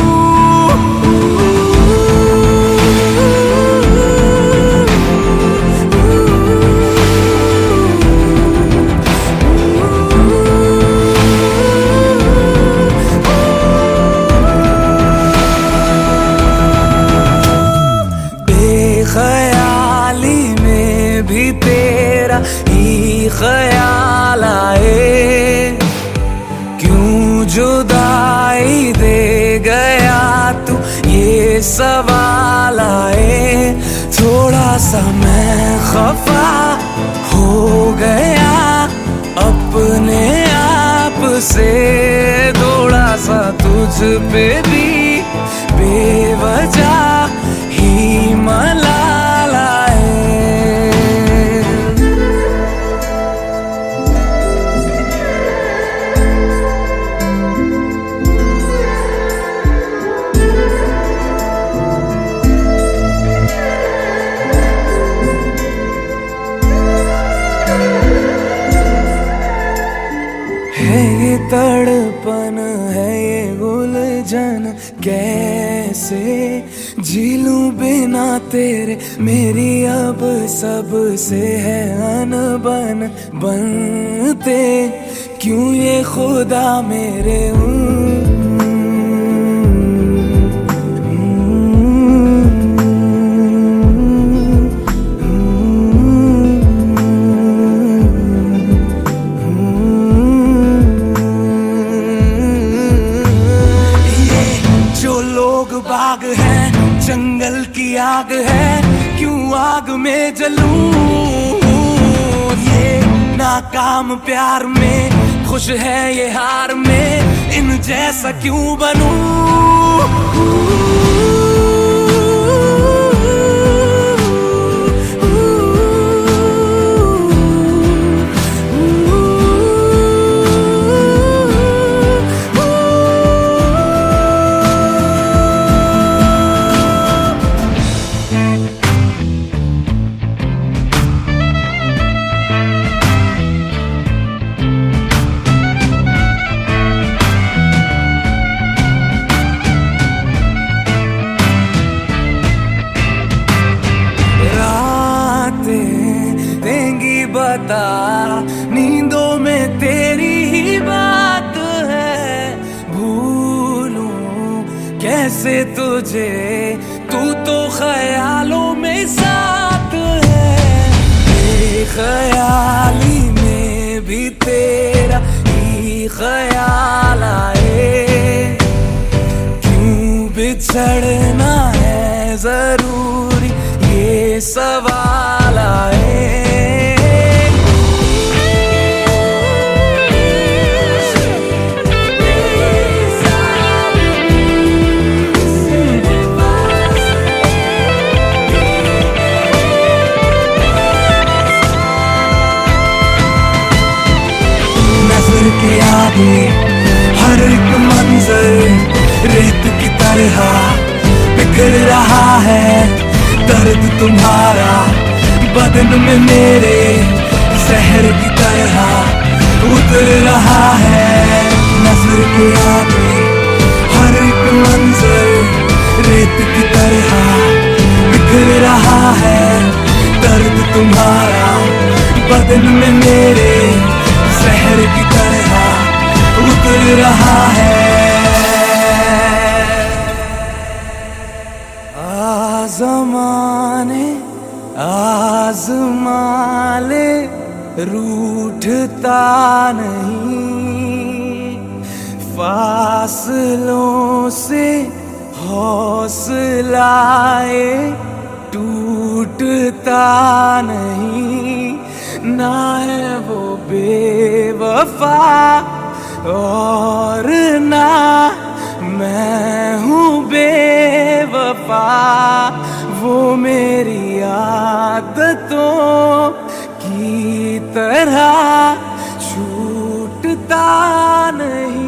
ख्याली में भी तेरा ही ख्याल आए, सवाल आए, थोड़ा सा मैं खफा हो गया अपने आप से, थोड़ा सा तुझ पे भी बेवजह ही मलाल आए। है ये तड़पन, है ये उलझन, कैसे झीलूं बिना तेरे, मेरी अब सबसे है अनबन। बनते क्यों ये खुदा मेरे बाग है, जंगल की आग है, क्यों आग में जलूं? ये नाकाम प्यार में खुश है ये हार में, इन जैसा क्यों बनूं? बता नींदों में तेरी ही बात है, भूलूं कैसे तुझे, तू तो ख्यालों में साथ है। बेख्याली में भी तेरा ही ख्याल आए, क्यों बिछड़ना है जरूरी ये सवाल आए। के आगे हर एक मंजर रेत की तरह बिखर रहा है, दर्द तुम्हारा बदन में मेरे शहर की तरह उतर रहा है। नजर के आगे हर एक मंजर रेत की तरह बिखर रहा है, दर्द तुम्हारा बदन में मेरे शहर की तरह उतर रहा है। आज़माने आज़मा ले रूठता नहीं, फासलों से हौसलाए टूटता नहीं, ना है वो बेवफा और ना मैं हूँ बेवफा, वो मेरी आदतों की तरह छूटता नहीं।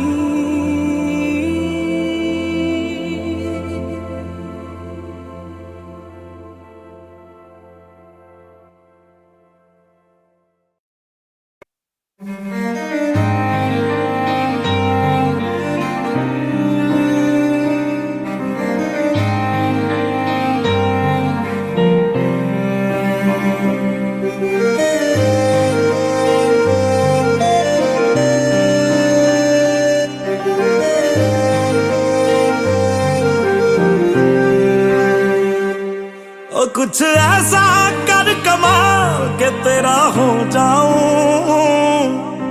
कुछ ऐसा कर कमाल के तेरा हो जाऊं,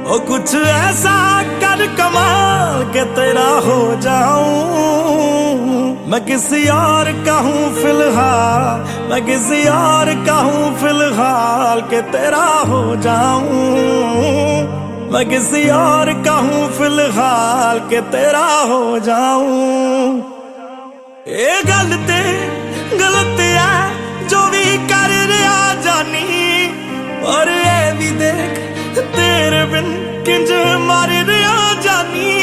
ओ कुछ ऐसा कर कमाल के तेरा हो जाऊं, मैं किसी और का हूँ फिलहाल, मैं किसी और का हूँ फिलहाल के तेरा हो जाऊं। मैं किसी और का हूँ फिलहाल के तेरा हो जाऊं। ये गलत है जो भी कर रहा जानी, और ये भी देख तेरे बिन किंज मर रहा जानी।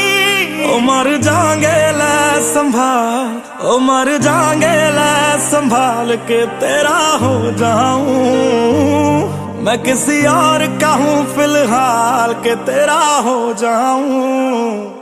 ओ मर जाएंगे ले संभाल, ओ मर जाएंगे ले संभाल के तेरा हो जाऊं। मैं किसी और का हूँ फिलहाल के तेरा हो जाऊं।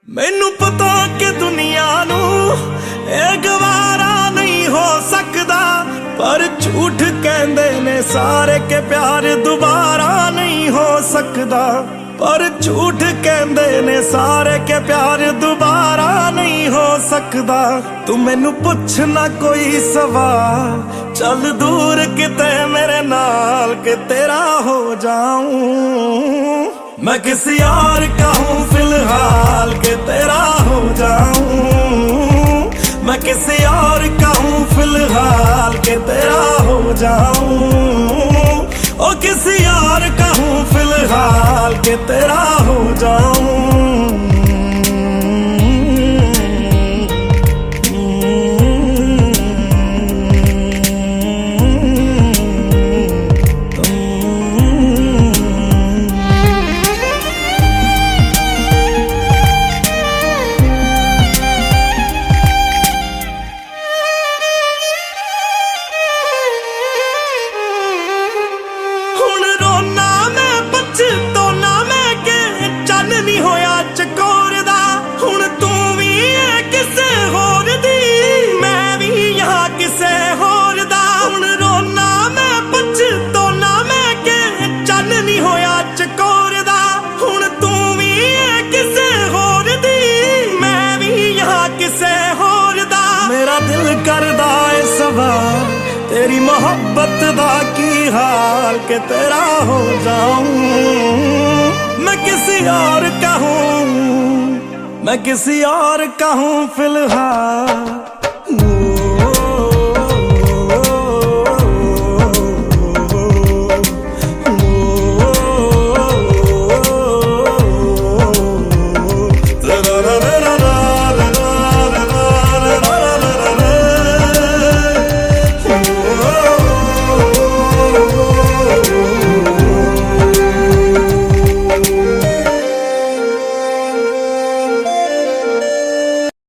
मैनू पता कि दुनिया नू ये गवारा नहीं हो सकता, पर झूठ कहंदे ने सारे के प्यार दोबारा नहीं हो सकता। पर झूठ कहंदे ने सारे के प्यार दोबारा नहीं हो सकता। तू मैनू पुछना कोई सवाल, चल दूर किते मेरे नाल के तेरा हो जाऊं। मैं किसी और का हूँ फिलहाल के तेरा हो जाऊं। मैं किसी और का हूँ फिलहाल के तेरा हो जाऊं। ओ किसी और का हूँ फिलहाल के तेरा हो जाऊं। तेरी मोहब्बत दा की हाल के तेरा हो जाऊं। मैं किसी और का हूँ, मैं किसी और का हूँ फिलहाल।